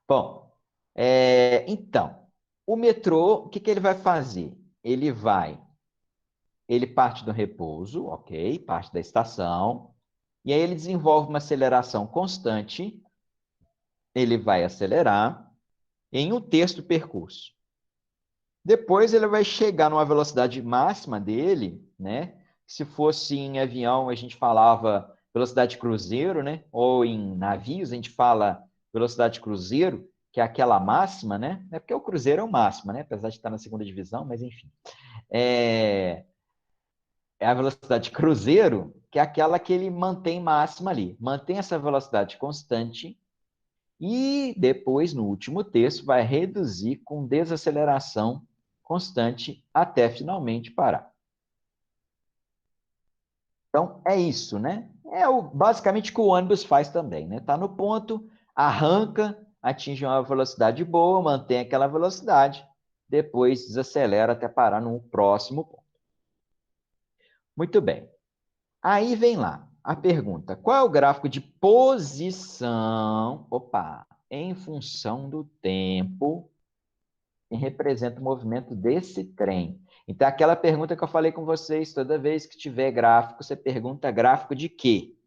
Bom, então, o metrô, o que que ele vai fazer? Ele parte do repouso, ok, parte da estação, e aí ele desenvolve uma aceleração constante, ele vai acelerar em um terço do percurso. Depois ele vai chegar numa velocidade máxima dele, né? Se fosse em avião, a gente falava velocidade cruzeiro, né? Ou em navios, a gente fala velocidade cruzeiro, que é aquela máxima, né? É porque o cruzeiro é o máximo, né? Apesar de estar na segunda divisão, mas enfim. É, é a velocidade cruzeiro, que é aquela que ele mantém máxima ali. Mantém essa velocidade constante e depois, no último terço, vai reduzir com desaceleração constante até finalmente parar. Então, é isso, né? Basicamente o que o ônibus faz também, né? Está no ponto, arranca, atinge uma velocidade boa, mantém aquela velocidade, depois desacelera até parar no próximo ponto. Muito bem. Aí vem lá a pergunta: qual é o gráfico de posição, em função do tempo que representa o movimento desse trem? Então, aquela pergunta que eu falei com vocês, toda vez que tiver gráfico, você pergunta gráfico de quê?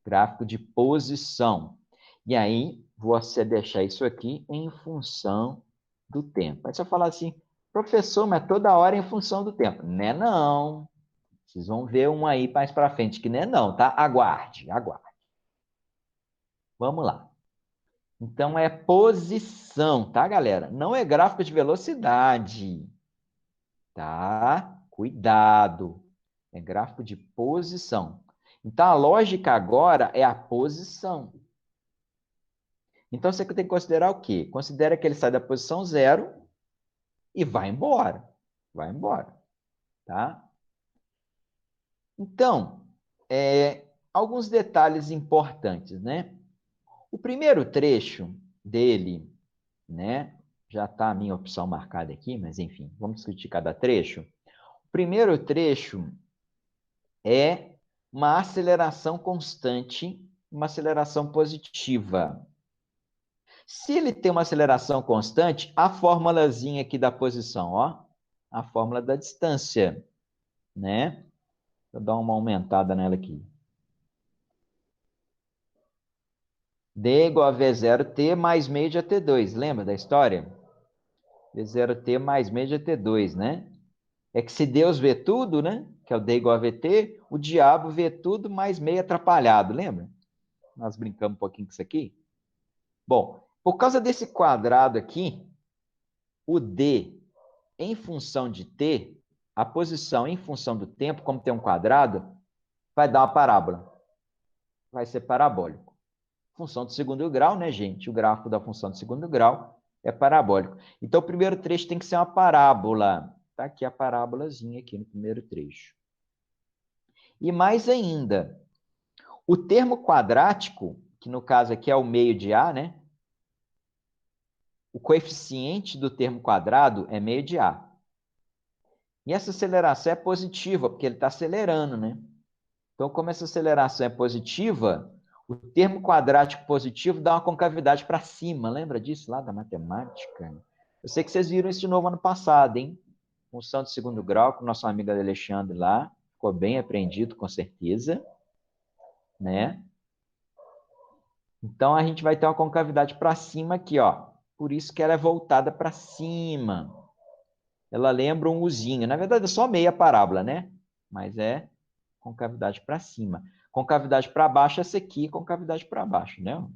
Gráfico de posição. E aí, você deixar isso aqui em função do tempo. Aí você falar assim, professor, mas toda hora é em função do tempo. Né, não. Vocês vão ver um aí mais para frente, que nem não, tá? Aguarde, aguarde. Vamos lá. Então, é posição, tá, galera? Não é gráfico de velocidade, tá? Cuidado. É gráfico de posição. Então, a lógica agora é a posição. Então, você tem que considerar o quê? Considera que ele sai da posição zero e vai embora. Vai embora, tá? Então, alguns detalhes importantes, né? O primeiro trecho dele, né? Já está a minha opção marcada aqui, mas enfim, vamos discutir cada trecho. O primeiro trecho é uma aceleração constante, uma aceleração positiva. Se ele tem uma aceleração constante, a formulazinha aqui da posição, ó, a fórmula da distância, né? Vou dar uma aumentada nela aqui. D igual a V0T mais meio de AT2. Lembra da história? V0T mais meio de AT2, né? É que se Deus vê tudo, né? Que é o D igual a VT, o diabo vê tudo mais meio atrapalhado, lembra? Nós brincamos um pouquinho com isso aqui. Bom, por causa desse quadrado aqui, o D em função de T, a posição em função do tempo, como tem um quadrado, vai dar uma parábola. Vai ser parabólico. Função de segundo grau, né, gente? O gráfico da função de segundo grau é parabólico. Então, o primeiro trecho tem que ser uma parábola. Está aqui a parábolazinha aqui no primeiro trecho. E mais ainda, o termo quadrático, que no caso aqui é o meio de A, né? O coeficiente do termo quadrado é meio de A. E essa aceleração é positiva, porque ele está acelerando, né? Então, como essa aceleração é positiva, o termo quadrático positivo dá uma concavidade para cima. Lembra disso lá da matemática? Eu sei que vocês viram isso de novo ano passado, hein? Função de segundo grau, com o nosso amigo Alexandre lá. Ficou bem aprendido, com certeza. Né? Então, a gente vai ter uma concavidade para cima aqui, ó. Por isso que ela é voltada para cima. Ela lembra um Uzinho. Na verdade, é só meia parábola, né? Mas é concavidade para cima. Concavidade para baixo, essa aqui é concavidade para baixo, né?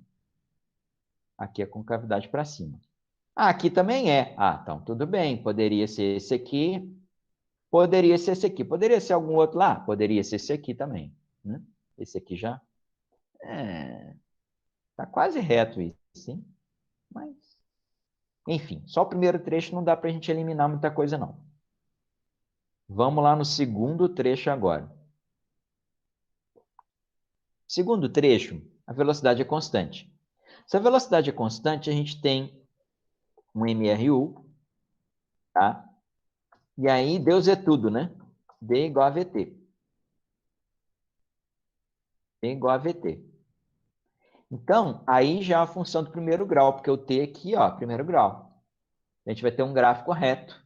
Aqui é concavidade para cima. Ah, aqui também é. Ah, então tudo bem. Poderia ser esse aqui. Poderia ser esse aqui. Poderia ser algum outro lá? Poderia ser esse aqui também. Né? Esse aqui já. Tá quase reto isso, sim. Mas, enfim, só o primeiro trecho não dá para a gente eliminar muita coisa, não. Vamos lá no segundo trecho agora. Segundo trecho, a velocidade é constante. Se a velocidade é constante, a gente tem um MRU, tá? E aí, Deus é tudo, né? D igual a VT. T igual a VT. Então, aí já é a função do primeiro grau, porque o T aqui, ó, primeiro grau. A gente vai ter um gráfico reto,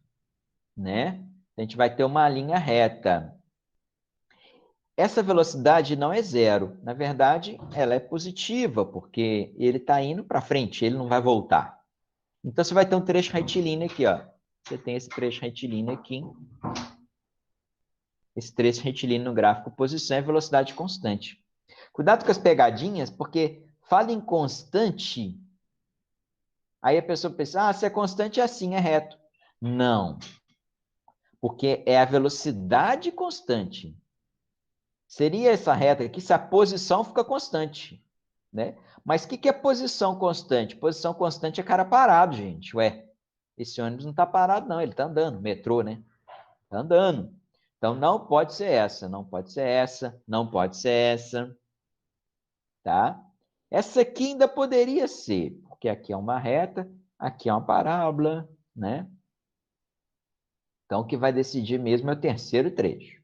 né? A gente vai ter uma linha reta. Essa velocidade não é zero. Na verdade, ela é positiva, porque ele está indo para frente, ele não vai voltar. Então, você vai ter um trecho retilíneo aqui, ó. Você tem esse trecho retilíneo aqui. Esse trecho retilíneo no gráfico posição é velocidade constante. Cuidado com as pegadinhas, porque fala em constante, aí a pessoa pensa, ah, se é constante é assim, é reto. Não, porque é a velocidade constante. Seria essa reta aqui se a posição fica constante, né? Mas o que é posição constante? Posição constante é cara parado, gente. Ué, esse ônibus não está parado, não, ele está andando. Metrô, né? Está andando. Então, não pode ser essa, não pode ser essa, não pode ser essa, tá? Essa aqui ainda poderia ser, porque aqui é uma reta, aqui é uma parábola, né? Então, o que vai decidir mesmo é o terceiro trecho.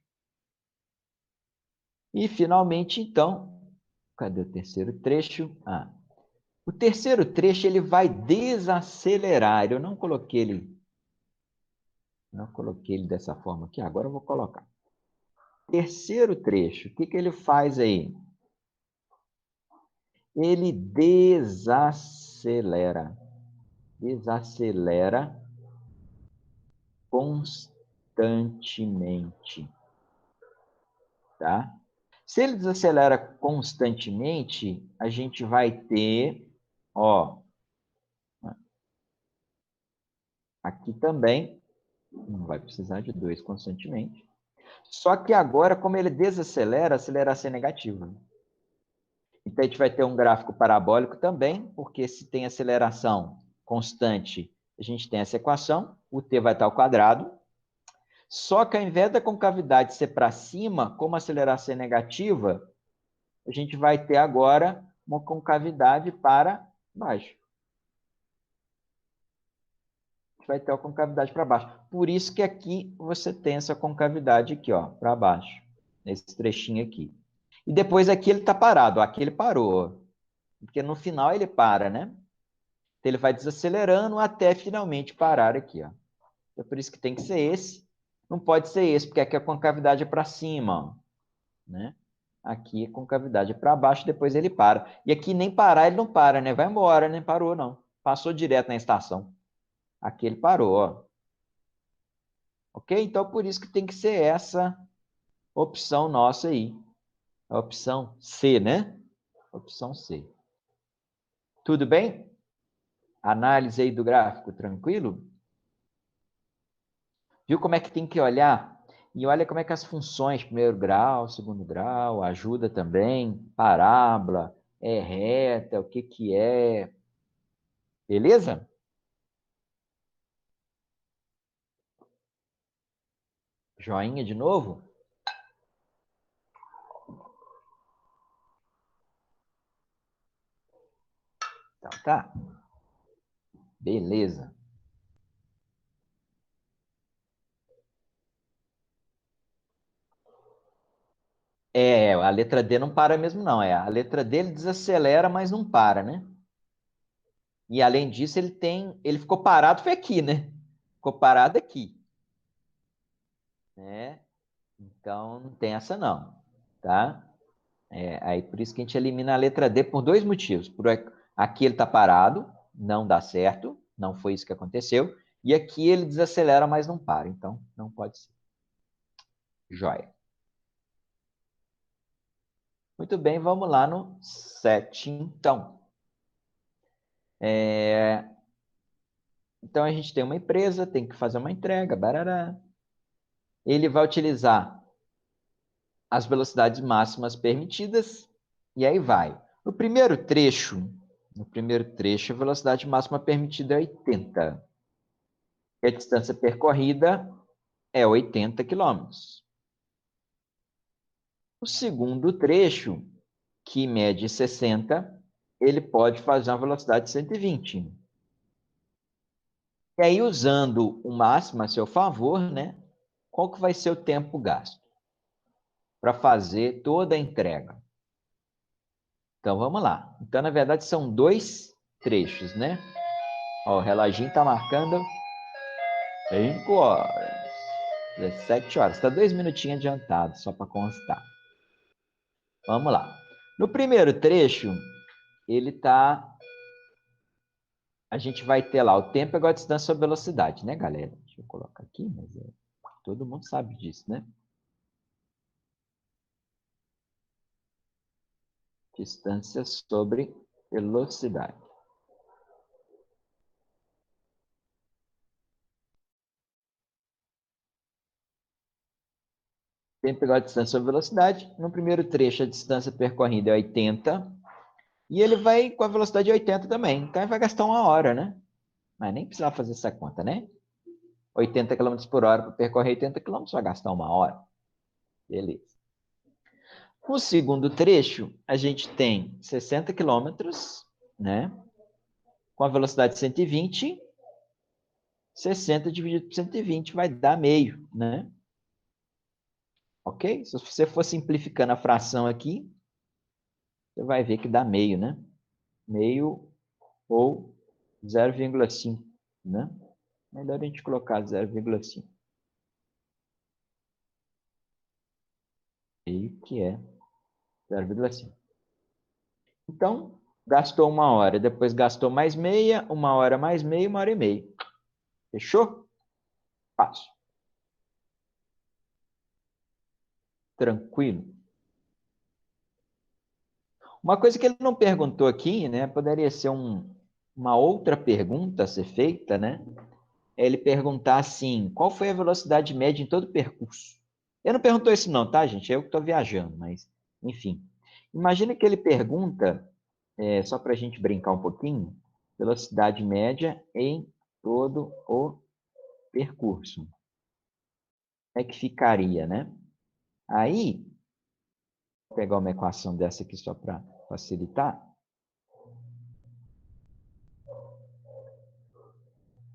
E, finalmente, então, cadê o terceiro trecho? Ah, o terceiro trecho ele vai desacelerar. Eu não coloquei ele dessa forma aqui, agora eu vou colocar. Terceiro trecho, o que ele faz aí? Ele desacelera. Desacelera constantemente, tá? Se ele desacelera constantemente, a gente vai ter, ó, aqui também, não vai precisar de dois constantemente. Só que agora, como ele desacelera, a aceleração é negativa. Então, a gente vai ter um gráfico parabólico também, porque se tem aceleração constante, a gente tem essa equação, o t vai estar ao quadrado. Só que ao invés da concavidade ser para cima, como a aceleração é negativa, a gente vai ter agora uma concavidade para baixo. A gente vai ter a concavidade para baixo. Por isso que aqui você tem essa concavidade aqui, ó, para baixo, nesse trechinho aqui. E depois aqui ele está parado. Aqui ele parou. Porque no final ele para, né? Então ele vai desacelerando até finalmente parar aqui, ó. É por isso que tem que ser esse. Não pode ser esse, porque aqui a concavidade é para cima, ó, né? Aqui a concavidade é para baixo, depois ele para. E aqui nem parar ele não para, né? Vai embora, nem parou não. Passou direto na estação. Aqui ele parou, ó. Ok? Então por isso que tem que ser essa opção nossa aí. A opção C, né? Opção C. Tudo bem? Análise aí do gráfico, tranquilo? Viu como é que tem que olhar? E olha como é que as funções, primeiro grau, segundo grau, ajuda também, parábola, é reta, o que que é. Beleza? Joinha de novo? Então tá. Beleza. É, a letra D não para mesmo não, é. A letra D ele desacelera, mas não para, né? E além disso, ele ficou parado foi aqui, né? Ficou parado aqui, né? Então não tem essa não, tá? Aí por isso que a gente elimina a letra D por dois motivos. Aqui ele está parado, não dá certo, não foi isso que aconteceu. E aqui ele desacelera, mas não para. Então, não pode ser. Joia. Muito bem, vamos lá no 7, então. Então, a gente tem uma empresa, tem que fazer uma entrega, barará. Ele vai utilizar as velocidades máximas permitidas, e aí vai. No primeiro trecho, a velocidade máxima permitida é 80. E a distância percorrida é 80 quilômetros. O segundo trecho, que mede 60, ele pode fazer uma velocidade de 120. E aí, usando o máximo a seu favor, né? Qual que vai ser o tempo gasto para fazer toda a entrega? Então, vamos lá. Então, na verdade, são dois trechos, né? Ó, o reloginho está marcando 5 horas, 17 horas. Está 2 minutinhos adiantado, só para constar. Vamos lá. No primeiro trecho, ele está... A gente vai ter lá o tempo igual a distância sobre velocidade, né, galera? Deixa eu colocar aqui, mas todo mundo sabe disso, né? Distância sobre velocidade. Tempo igual a distância sobre velocidade. No primeiro trecho, a distância percorrida é 80. E ele vai com a velocidade de 80 também. Então, ele vai gastar 1 hora, né? Mas nem precisava fazer essa conta, né? 80 km por hora para percorrer 80 km vai gastar 1 hora. Beleza. No segundo trecho, a gente tem 60 km, né? Com a velocidade de 120. 60 dividido por 120 vai dar meio, né? Ok? Se você for simplificando a fração aqui, você vai ver que dá meio, né? Meio ou 0,5, né? Melhor a gente colocar 0,5. Meio que é 0,5. Então, gastou 1 hora, depois gastou mais meia, 1 hora mais meia, 1 hora e meia. Fechou? Fácil. Tranquilo. Uma coisa que ele não perguntou aqui, né? Poderia ser uma outra pergunta a ser feita, né? É ele perguntar assim, qual foi a velocidade média em todo o percurso? Ele não perguntou isso não, tá, gente? Eu que estou viajando, mas, enfim. Imagina que ele pergunta, só para a gente brincar um pouquinho, velocidade média em todo o percurso. Como é que ficaria, né? Aí, vou pegar uma equação dessa aqui só para facilitar.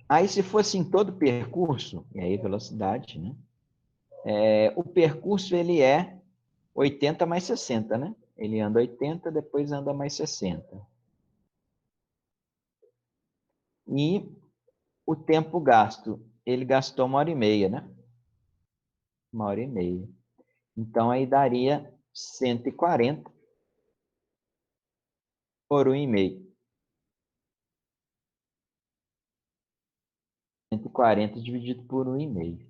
Aí, se fosse em todo o percurso, e aí velocidade, né? O percurso, ele é 80 mais 60, né? Ele anda 80, depois anda mais 60. E o tempo gasto, ele gastou 1 hora e meia, né? 1 hora e meia. Então, aí daria 140 por 1,5. 140 dividido por 1,5.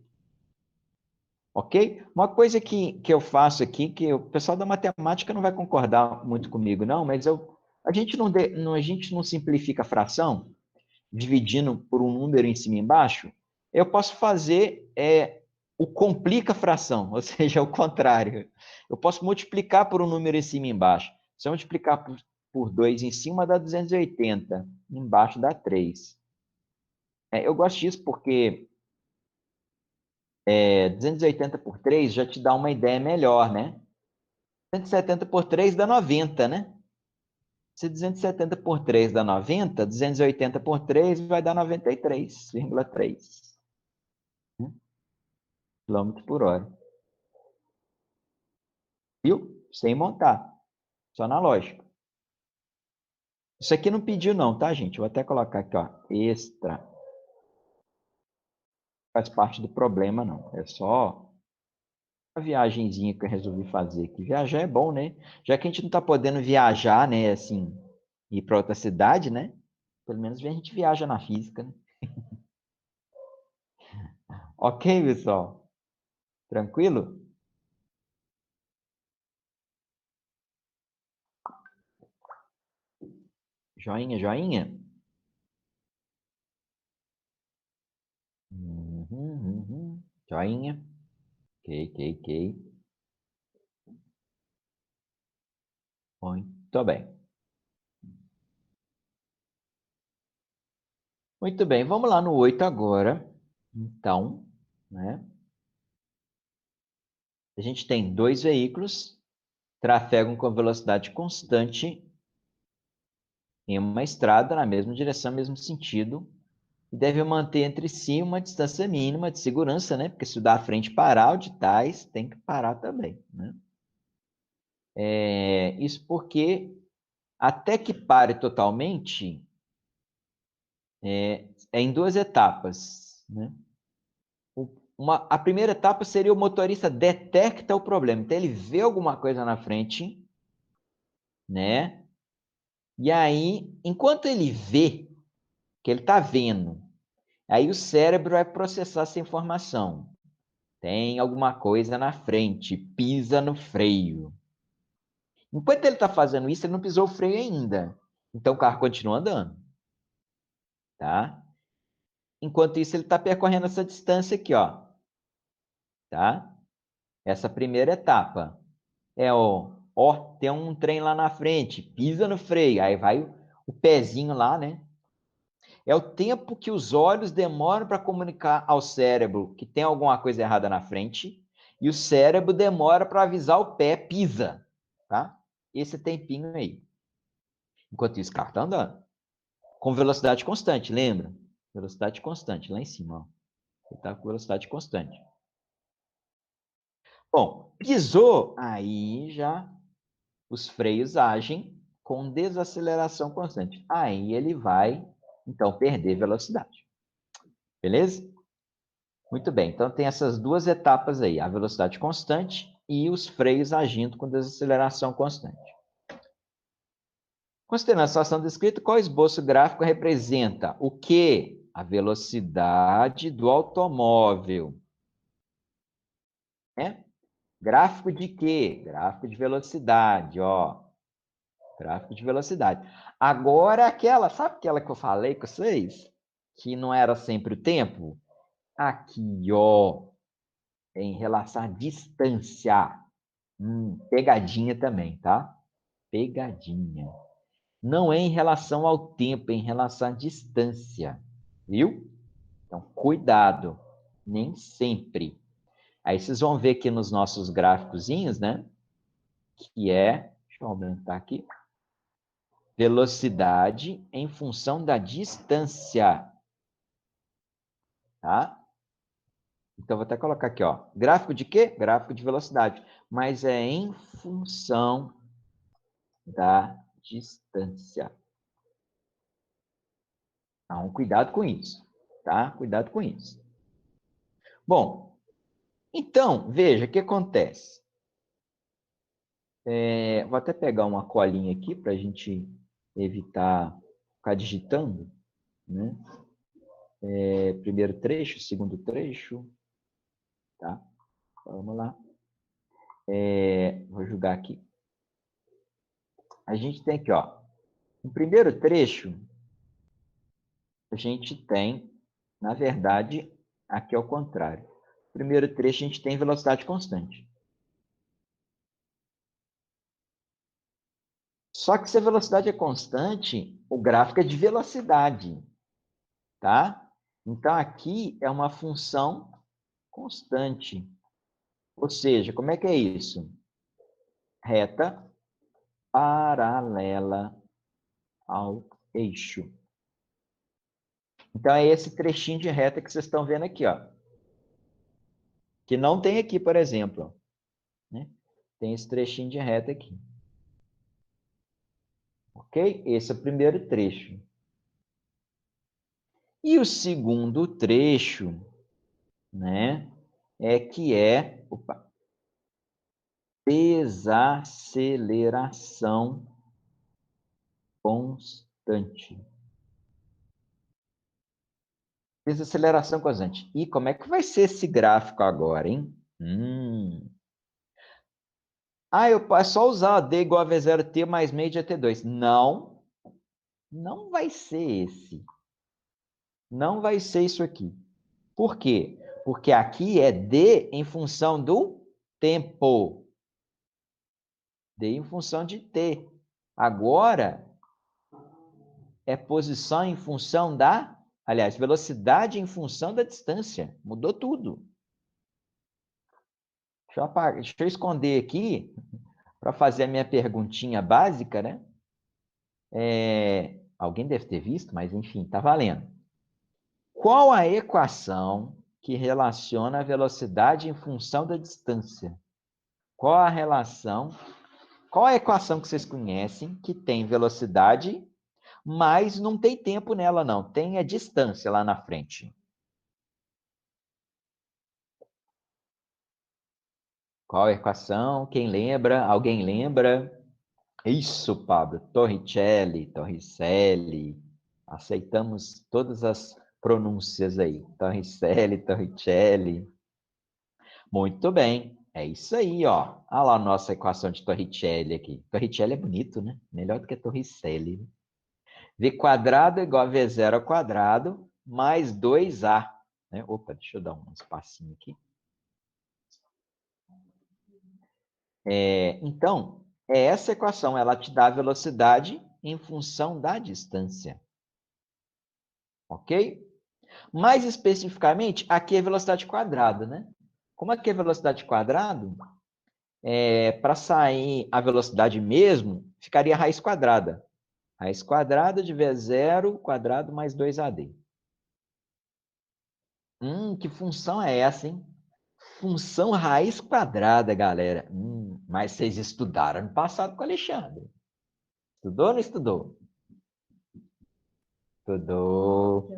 Ok? Uma coisa que eu faço aqui, que o pessoal da matemática não vai concordar muito comigo, não, mas a gente não simplifica a fração, dividindo por um número em cima e embaixo. Eu posso fazer o complica fração, ou seja, o contrário. Eu posso multiplicar por um número em cima e embaixo. Se eu multiplicar por 2 em cima, dá 280. Embaixo dá 3. Eu gosto disso porque 280 por 3 já te dá uma ideia melhor, né? 270 por 3 dá 90, né? Se 270 por 3 dá 90, 280 por 3 vai dar 93,3 quilômetros por hora. Viu? Sem montar. Só na lógica. Isso aqui não pediu não, tá, gente? Vou até colocar aqui, ó. Extra. Faz parte do problema, não. É só a viagenzinha que eu resolvi fazer aqui. Viajar é bom, né? Já que a gente não tá podendo viajar, né, assim, ir para outra cidade, né? Pelo menos a gente viaja na física, né? Ok, pessoal? Tranquilo? Joinha, joinha? Joinha. Ok, ok, ok. Muito bem. Muito bem, vamos lá no 8 agora. Então, né? A gente tem dois veículos, trafegam com velocidade constante em uma estrada na mesma direção, mesmo sentido, e devem manter entre si uma distância mínima de segurança, né? Porque se o da frente parar, o de trás tem que parar também, né? Isso porque Até que pare totalmente, é em 2 etapas, né? A primeira etapa seria o motorista detecta o problema. Então, ele vê alguma coisa na frente, né? E aí, enquanto ele vê, que ele está vendo, aí o cérebro vai processar essa informação. Tem alguma coisa na frente, pisa no freio. Enquanto ele está fazendo isso, ele não pisou o freio ainda. Então, o carro continua andando, tá? Enquanto isso, ele está percorrendo essa distância aqui, ó, tá? Essa primeira etapa. Ó, tem um trem lá na frente, pisa no freio, aí vai o pezinho lá, né? É o tempo que os olhos demoram para comunicar ao cérebro que tem alguma coisa errada na frente, e o cérebro demora para avisar o pé, pisa, tá? Esse tempinho aí. Enquanto isso, o carro está andando. Com velocidade constante, lembra? Velocidade constante, lá em cima, ó. Ele está com velocidade constante. Bom, pisou, aí já os freios agem com desaceleração constante. Aí ele vai, então, perder velocidade. Beleza? Muito bem. Então, tem essas 2 etapas aí, a velocidade constante e os freios agindo com desaceleração constante. Considerando a situação descrita, qual esboço gráfico representa o quê? A velocidade do automóvel. Né? Gráfico de quê? Gráfico de velocidade, ó. Gráfico de velocidade. Agora, sabe aquela que eu falei com vocês? Que não era sempre o tempo? Aqui, ó, em relação à distância. Pegadinha também, tá? Pegadinha. Não é em relação ao tempo, é em relação à distância. Viu? Então, cuidado. Nem sempre. Aí vocês vão ver aqui nos nossos gráficozinhos, né? Que é, deixa eu aumentar aqui, velocidade em função da distância, tá? Então, vou até colocar aqui, ó. Gráfico de quê? Gráfico de velocidade. Mas é em função da distância. Então, cuidado com isso, tá? Cuidado com isso. Bom, então, veja o que acontece. Vou até pegar uma colinha aqui para a gente evitar ficar digitando, né? Primeiro trecho, segundo trecho, tá? Vamos lá. Vou jogar aqui. A gente tem aqui, ó. No primeiro trecho, a gente tem, na verdade, aqui é o contrário. No primeiro trecho, a gente tem velocidade constante. Só que se a velocidade é constante, o gráfico é de velocidade, tá? Então, aqui é uma função constante. Ou seja, como é que é isso? Reta paralela ao eixo. Então, é esse trechinho de reta que vocês estão vendo aqui, ó. Que não tem aqui, por exemplo. Né? Tem esse trechinho de reta aqui. Ok? Esse é o primeiro trecho. E o segundo trecho, né, opa, desaceleração constante. Desaceleração constante. E como é que vai ser esse gráfico agora, hein? Eu posso só usar D igual a V0T mais meio de AT2. Não, não vai ser esse. Não vai ser isso aqui. Por quê? Porque aqui é D em função do tempo. D em função de T. Agora, é posição em função aliás, velocidade em função da distância. Mudou tudo. Deixa eu esconder aqui para fazer a minha perguntinha básica, né? Alguém deve ter visto, mas enfim, tá valendo. Qual a equação que relaciona a velocidade em função da distância? Qual a relação Qual é a equação que vocês conhecem que tem velocidade, mas não tem tempo nela, não? Tem a distância lá na frente. Qual é a equação? Quem lembra? Alguém lembra? Isso, Pablo. Torricelli, Torricelli. Aceitamos todas as pronúncias aí. Torricelli, Torricelli. Muito bem. É isso aí, ó. Olha lá a nossa equação de Torricelli aqui. Torricelli é bonito, né? Melhor do que Torricelli. V quadrado igual a V zero ao quadrado mais 2A. Né? Opa, deixa eu dar um espacinho aqui. Então, essa equação, ela te dá a velocidade em função da distância. Ok? Mais especificamente, aqui é velocidade quadrada, né? Como aqui é velocidade quadrada, para sair a velocidade mesmo, ficaria raiz quadrada. Raiz quadrada de V0 quadrado mais 2AD. Que função é essa, hein? Função raiz quadrada, galera. Mas vocês estudaram no passado com o Alexandre. Estudou ou não estudou? Estudou.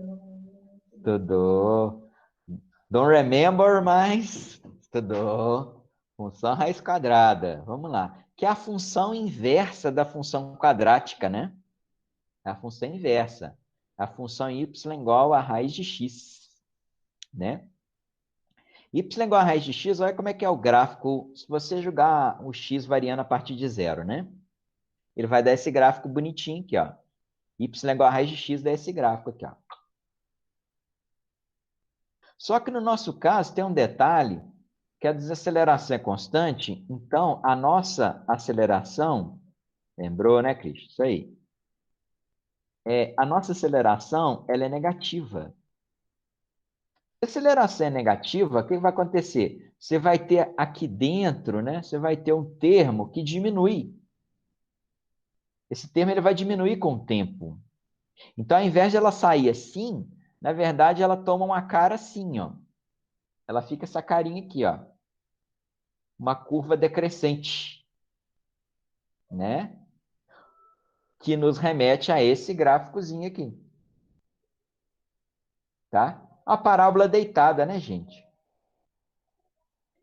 Estudou. Don't remember, mas estudou. Função raiz quadrada. Vamos lá. Que é a função inversa da função quadrática, né? É a função inversa. A função y igual a raiz de x, né? Y igual a raiz de x, olha como é que é o gráfico. Se você jogar o x variando a partir de zero, né? Ele vai dar esse gráfico bonitinho aqui, ó. Y igual a raiz de x dá esse gráfico aqui, ó. Só que no nosso caso tem um detalhe, que a desaceleração é constante, então a nossa aceleração, lembrou, né, Cris? Isso aí. A nossa aceleração, ela é negativa. Se a aceleração é negativa, o que vai acontecer? Você vai ter aqui dentro, né? Você vai ter um termo que diminui. Esse termo ele vai diminuir com o tempo. Então, ao invés de ela sair assim, na verdade, ela toma uma cara assim, ó. Ela fica essa carinha aqui, ó. Uma curva decrescente, né? Que nos remete a esse gráficozinho aqui. Tá? A parábola deitada, né, gente?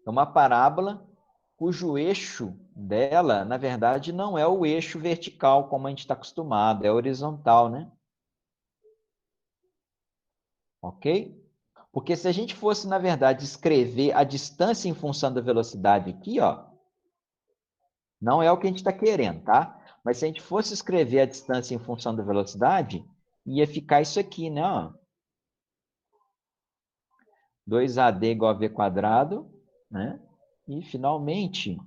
É uma parábola cujo eixo dela, na verdade, não é o eixo vertical, como a gente está acostumado, é horizontal, né? Ok? Porque se a gente fosse, na verdade, escrever a distância em função da velocidade aqui, ó, não é o que a gente está querendo, tá? Mas se a gente fosse escrever a distância em função da velocidade, ia ficar isso aqui, né? Ó. 2AD igual a V quadrado, né? E, finalmente,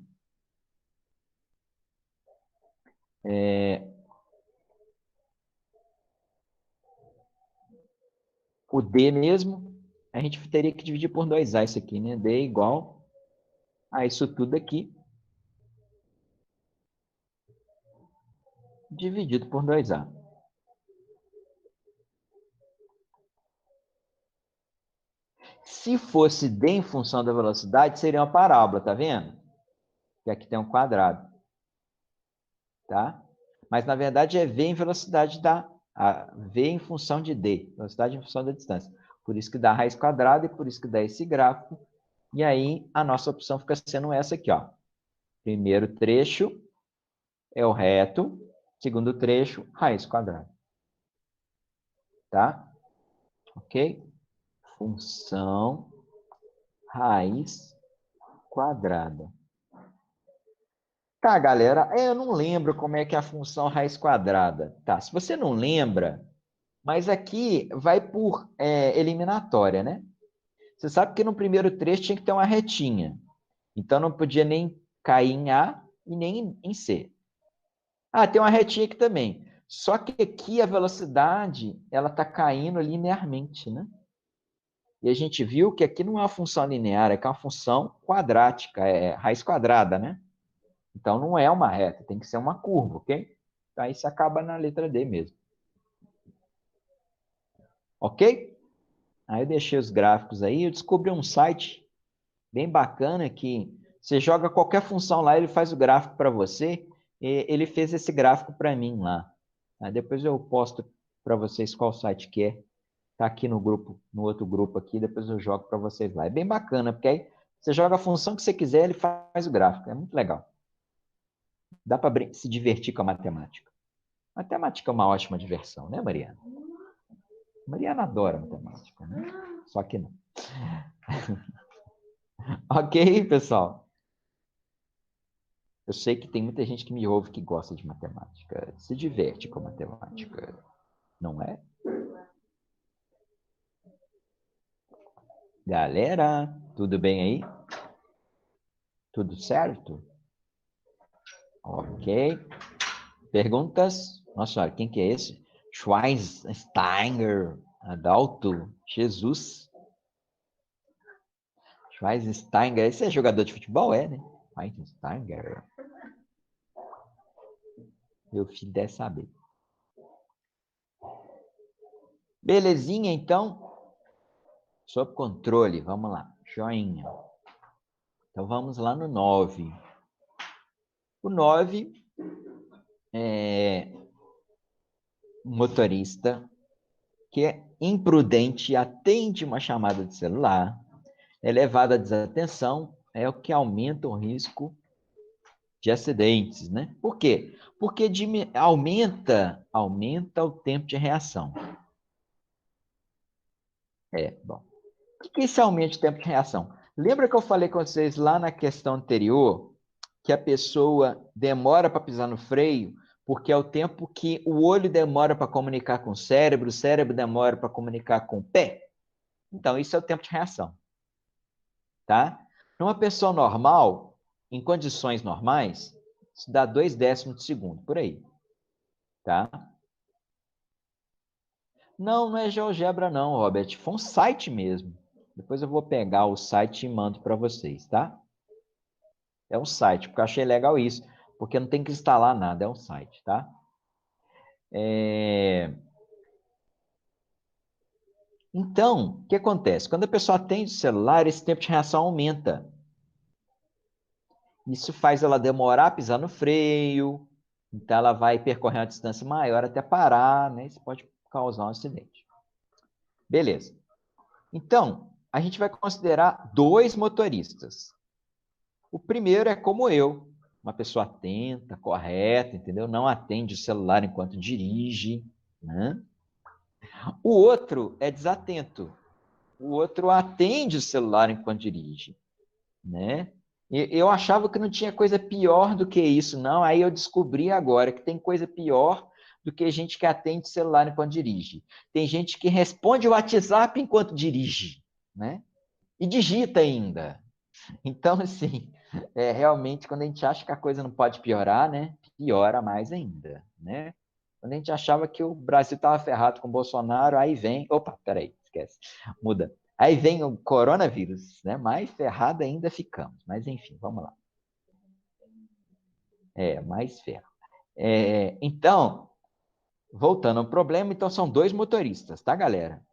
o D mesmo, a gente teria que dividir por 2A isso aqui, né? D igual a isso tudo aqui, dividido por 2A. Se fosse D em função da velocidade, seria uma parábola, tá vendo? Que aqui tem um quadrado, tá? Mas, na verdade, é V em velocidade V em função de D, velocidade em função da distância. Por isso que dá raiz quadrada e por isso que dá esse gráfico. E aí, a nossa opção fica sendo essa aqui, ó. Primeiro trecho é o reto, segundo trecho, raiz quadrada. Tá? Ok? Função raiz quadrada. Tá, galera, eu não lembro como é que é a função raiz quadrada. Tá, se você não lembra, mas aqui vai por eliminatória, né? Você sabe que no primeiro trecho tinha que ter uma retinha. Então, não podia nem cair em A e nem em C. Ah, tem uma retinha aqui também. Só que aqui a velocidade, ela está caindo linearmente, né? E a gente viu que aqui não é uma função linear, é que é uma função quadrática, é raiz quadrada, né? Então, não é uma reta, tem que ser uma curva, ok? Então, aí você acaba na letra D mesmo. Ok? Aí eu deixei os gráficos aí, eu descobri um site bem bacana que você joga qualquer função lá, ele faz o gráfico para você, ele fez esse gráfico para mim lá. Tá? Depois eu posto para vocês qual site que é. Tá aqui no grupo, no outro grupo aqui, depois eu jogo para vocês lá. É bem bacana, porque aí você joga a função que você quiser, ele faz o gráfico. É muito legal. Dá para se divertir com a matemática. Matemática é uma ótima diversão, né, Mariana? Mariana adora matemática, né? Só que não. Ok, pessoal? Eu sei que tem muita gente que me ouve que gosta de matemática, se diverte com matemática, não é? Galera, tudo bem aí? Tudo certo? Ok. Perguntas? Nossa senhora, quem que é esse? Schweinsteiger, Adalto, Jesus. Schweinsteiger, esse é jogador de futebol, é, né? Schweinsteiger. Meu filho deve saber. Belezinha, então? Sob controle, vamos lá. Joinha. Então, vamos lá no 9. O 9 é um motorista que é imprudente e atende uma chamada de celular, é levado à desatenção, é o que aumenta o risco de acidentes, né? Por quê? Porque aumenta o tempo de reação. Bom. O que é esse aumento de tempo de reação? Lembra que eu falei com vocês lá na questão anterior que a pessoa demora para pisar no freio porque é o tempo que o olho demora para comunicar com o cérebro demora para comunicar com o pé? Então, isso é o tempo de reação. Tá? Numa pessoa normal, em condições normais, isso dá 2/10 de segundo, por aí. Tá? Não, não é GeoGebra não, Robert. Foi um site mesmo. Depois eu vou pegar o site e mando para vocês, tá? É um site, porque eu achei legal isso, porque não tem que instalar nada, é um site, tá? Então, o que acontece? Quando a pessoa atende o celular, esse tempo de reação aumenta. Isso faz ela demorar a pisar no freio, então ela vai percorrer uma distância maior até parar, né? Isso pode causar um acidente. Beleza. Então, a gente vai considerar dois motoristas. O primeiro é como eu, uma pessoa atenta, correta, entendeu? Não atende o celular enquanto dirige, né? O outro é desatento. O outro atende o celular enquanto dirige, né? Eu achava que não tinha coisa pior do que isso, não. Aí eu descobri agora que tem coisa pior do que gente que atende o celular enquanto dirige. Tem gente que responde o WhatsApp enquanto dirige, né? E digita ainda. Então, assim, realmente, quando a gente acha que a coisa não pode piorar, né? Piora mais ainda, né? Quando a gente achava que o Brasil estava ferrado com o Bolsonaro, aí vem... Opa, peraí, esquece. Muda. Aí vem o coronavírus, né? Mais ferrado ainda ficamos. Mas, enfim, vamos lá. Mais ferro. Então, voltando ao problema, então são dois motoristas, tá, galera?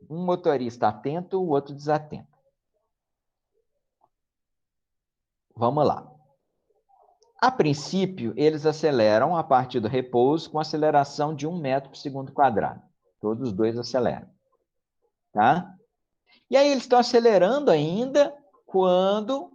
Um motorista atento, o outro desatento. Vamos lá. A princípio, eles aceleram a partir do repouso com aceleração de 1 metro por segundo quadrado. Todos os dois aceleram. Tá? E aí eles estão acelerando ainda quando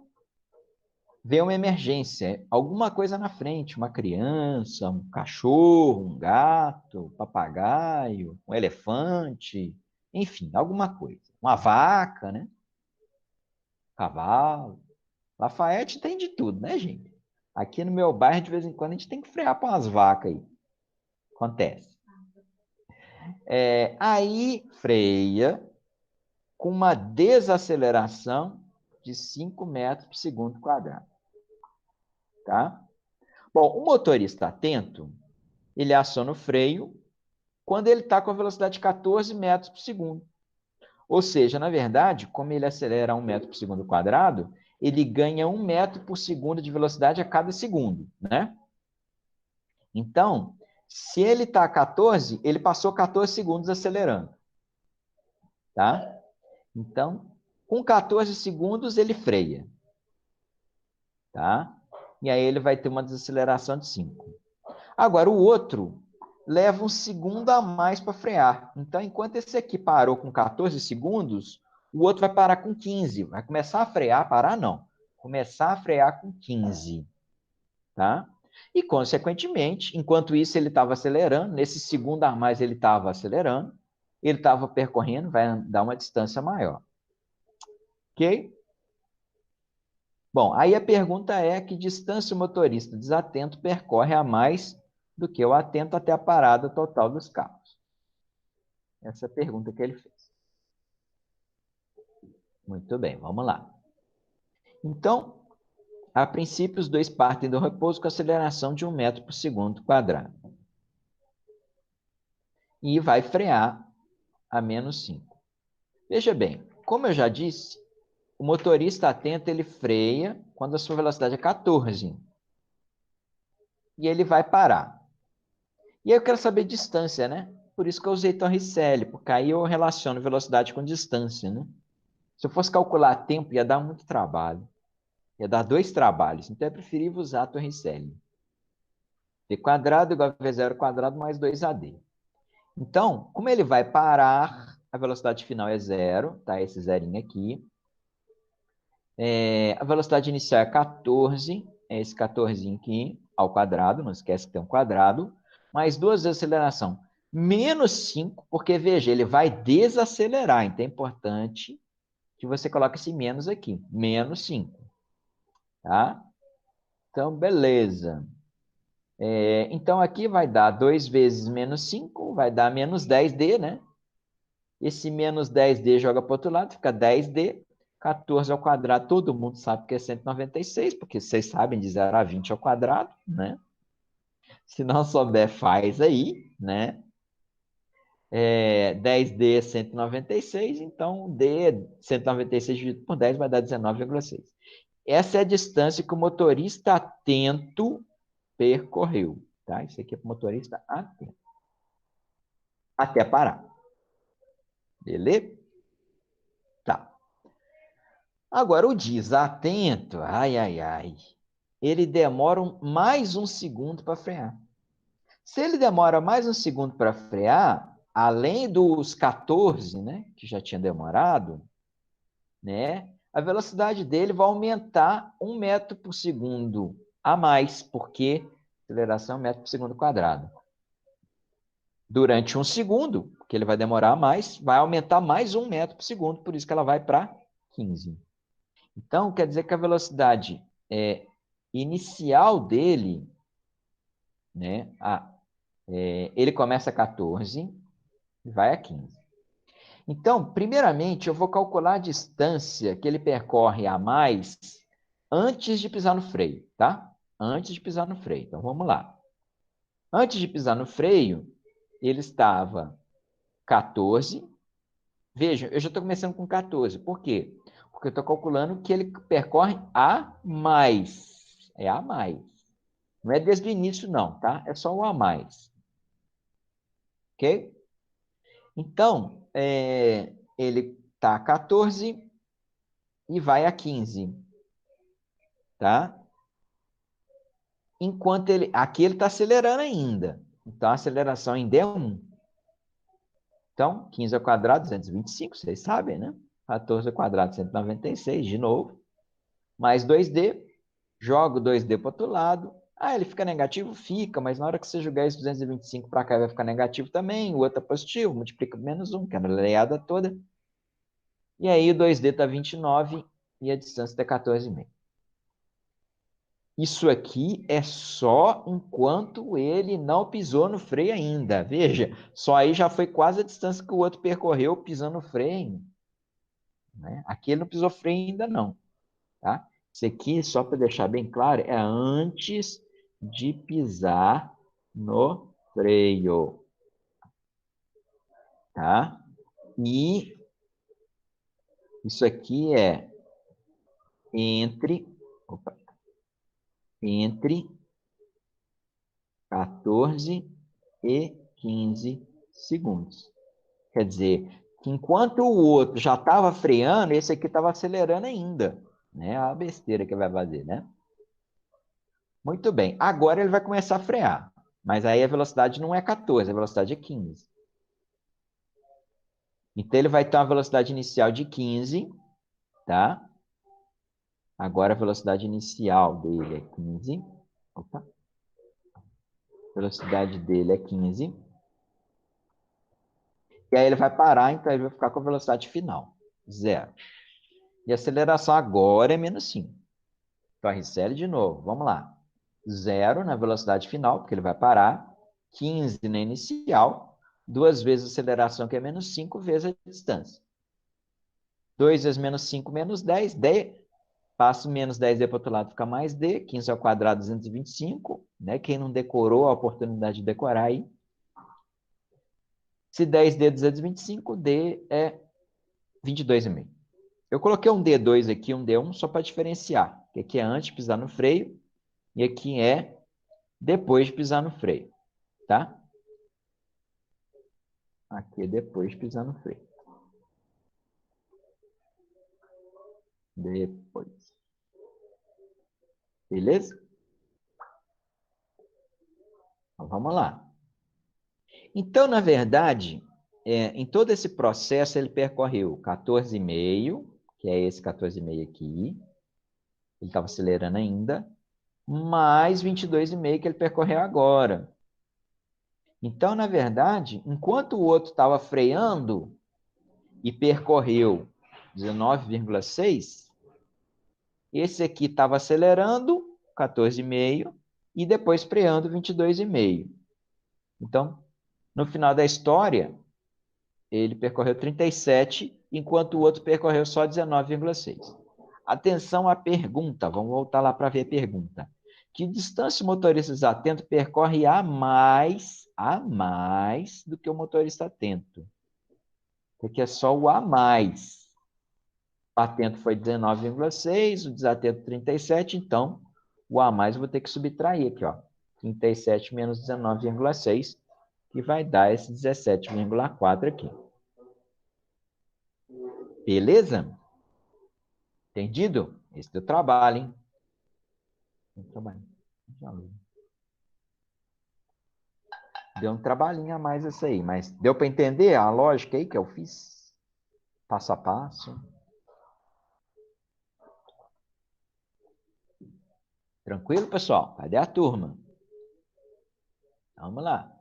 vê uma emergência, alguma coisa na frente, uma criança, um cachorro, um gato, um papagaio, um elefante, enfim, alguma coisa. Uma vaca, né? Cavalo. Lafayette tem de tudo, né, gente? Aqui no meu bairro, de vez em quando, a gente tem que frear para umas vacas aí. Acontece. Aí freia com uma desaceleração de 5 metros por segundo quadrado. Tá? Bom, o motorista atento, ele aciona o freio quando ele está com a velocidade de 14 metros por segundo. Ou seja, na verdade, como ele acelera 1 metro por segundo quadrado, ele ganha 1 metro por segundo de velocidade a cada segundo, né? Então, se ele está a 14, ele passou 14 segundos acelerando, tá? Então, com 14 segundos ele freia, tá? E aí ele vai ter uma desaceleração de 5. Agora, o outro leva um segundo a mais para frear. Então, enquanto esse aqui parou com 14 segundos, o outro vai parar com 15. Vai começar a frear, parar não. Começar a frear com 15. Tá? E, consequentemente, enquanto isso ele estava acelerando, nesse segundo a mais ele estava acelerando, ele estava percorrendo, vai dar uma distância maior. Ok? Bom, aí a pergunta é que distância o motorista desatento percorre a mais do que o atento até a parada total dos carros? Essa é a pergunta que ele fez. Muito bem, vamos lá. Então, a princípio, os dois partem do repouso com aceleração de 1 metro por segundo quadrado. E vai frear a menos 5. Veja bem, como eu já disse, o motorista atento ele freia quando a sua velocidade é 14. E ele vai parar. E aí eu quero saber distância, né? Por isso que eu usei Torricelli, porque aí eu relaciono velocidade com distância, né? Se eu fosse calcular tempo, ia dar muito trabalho. Ia dar 2 trabalhos. Então, é preferível usar Torricelli. V quadrado igual a V0 quadrado mais 2AD. Então, como ele vai parar, a velocidade final é 0, tá? Esse zerinho aqui. A velocidade inicial é 14, é esse 14 aqui, ao quadrado, não esquece que tem um quadrado, mais 2 vezes a aceleração. Menos 5, porque, veja, ele vai desacelerar, então é importante que você coloque esse menos aqui, menos 5, tá? Então, beleza. Então, aqui vai dar 2 vezes menos 5, vai dar menos 10D, né? Esse menos 10D joga para o outro lado, fica 10D. 14 ao quadrado, todo mundo sabe que é 196, porque vocês sabem de 0 a 20 ao quadrado, né? Se não souber, faz aí, né? 10D é 196, então D, 196 dividido por 10 vai dar 19,6. Essa é a distância que o motorista atento percorreu, tá? Isso aqui é para o motorista atento. Até parar. Beleza? Tá. Agora, o desatento, ai, ai, ai, ele demora mais um segundo para frear. Se ele demora mais um segundo para frear, além dos 14, né, que já tinha demorado, né, a velocidade dele vai aumentar 1 metro por segundo a mais, porque aceleração é 1 metro por segundo quadrado. Durante um segundo, que ele vai demorar mais, vai aumentar mais 1 metro por segundo, por isso que ela vai para 15. Então, quer dizer que a velocidade inicial dele, né, ele começa a 14 e vai a 15. Então, primeiramente, eu vou calcular a distância que ele percorre a mais antes de pisar no freio, tá? Antes de pisar no freio. Então, vamos lá. Antes de pisar no freio, ele estava 14. Veja, eu já estou começando com 14. Por quê? Porque eu estou calculando que ele percorre a mais. É a mais. Não é desde o início, não, tá? É só o a mais. Ok? Então, ele está a 14 e vai a 15. Tá? Enquanto aqui ele está acelerando ainda. Então, a aceleração ainda é 1. Então, 15 ao quadrado, 225, vocês sabem, né? 14 ao quadrado, 196, de novo. Mais 2D, jogo 2D para o outro lado. Ah, ele fica negativo? Fica, mas na hora que você jogar esse 225 para cá, vai ficar negativo também. O outro é positivo, multiplica por menos 1, que é a leiada toda. E aí o 2D está 29 e a distância está 14,5. Isso aqui é só enquanto ele não pisou no freio ainda. Veja, só aí já foi quase a distância que o outro percorreu pisando no freio. Né? Aqui ele não pisou freio ainda não. Tá? Isso aqui, só para deixar bem claro, é antes de pisar no freio. Tá? E isso aqui é entre 14 e 15 segundos. Quer dizer, que enquanto o outro já estava freando, esse aqui estava acelerando ainda. Né? A besteira que vai fazer, né? Muito bem. Agora ele vai começar a frear. Mas aí a velocidade não é 14, a velocidade é 15. Então ele vai ter uma velocidade inicial de 15, tá? Agora a velocidade inicial dele é 15. Opa. A velocidade dele é 15. E aí ele vai parar, então ele vai ficar com a velocidade final, 0. E a aceleração agora é menos 5. Então, RCL de novo, vamos lá. 0 na velocidade final, porque ele vai parar. 15 na inicial. 2 vezes a aceleração, que é menos 5, vezes a distância. 2 vezes menos 5, menos 10. D. Passo menos 10D para o outro lado, fica mais D. 15 ao quadrado, 225. Né? Quem não decorou, a oportunidade de decorar aí. Se 10D, 225, D é 22,5. Eu coloquei um D2 aqui, um D1, só para diferenciar. Que aqui é antes de pisar no freio e aqui é depois de pisar no freio, tá? Aqui é depois de pisar no freio. Depois. Beleza? Então, vamos lá. Então, na verdade, em todo esse processo, ele percorreu 14,5, que é esse 14,5 aqui. Ele estava acelerando ainda. Mais 22,5 que ele percorreu agora. Então, na verdade, enquanto o outro estava freando e percorreu 19,6, esse aqui estava acelerando 14,5 e depois freando 22,5. Então, no final da história, ele percorreu 37, enquanto o outro percorreu só 19,6. Atenção à pergunta, vamos voltar lá para ver a pergunta. Que distância o motorista desatento percorre a mais do que o motorista atento? Porque é só o a mais. O atento foi 19,6, o desatento 37, então o a mais eu vou ter que subtrair aqui, ó. 37 menos 19,6, que vai dar esse 17,4 aqui. Beleza? Entendido? Esse deu trabalho, hein? Deu um trabalhinho a mais esse aí, mas deu para entender a lógica aí que eu fiz? Passo a passo. Tranquilo, pessoal? Cadê a turma? Vamos lá.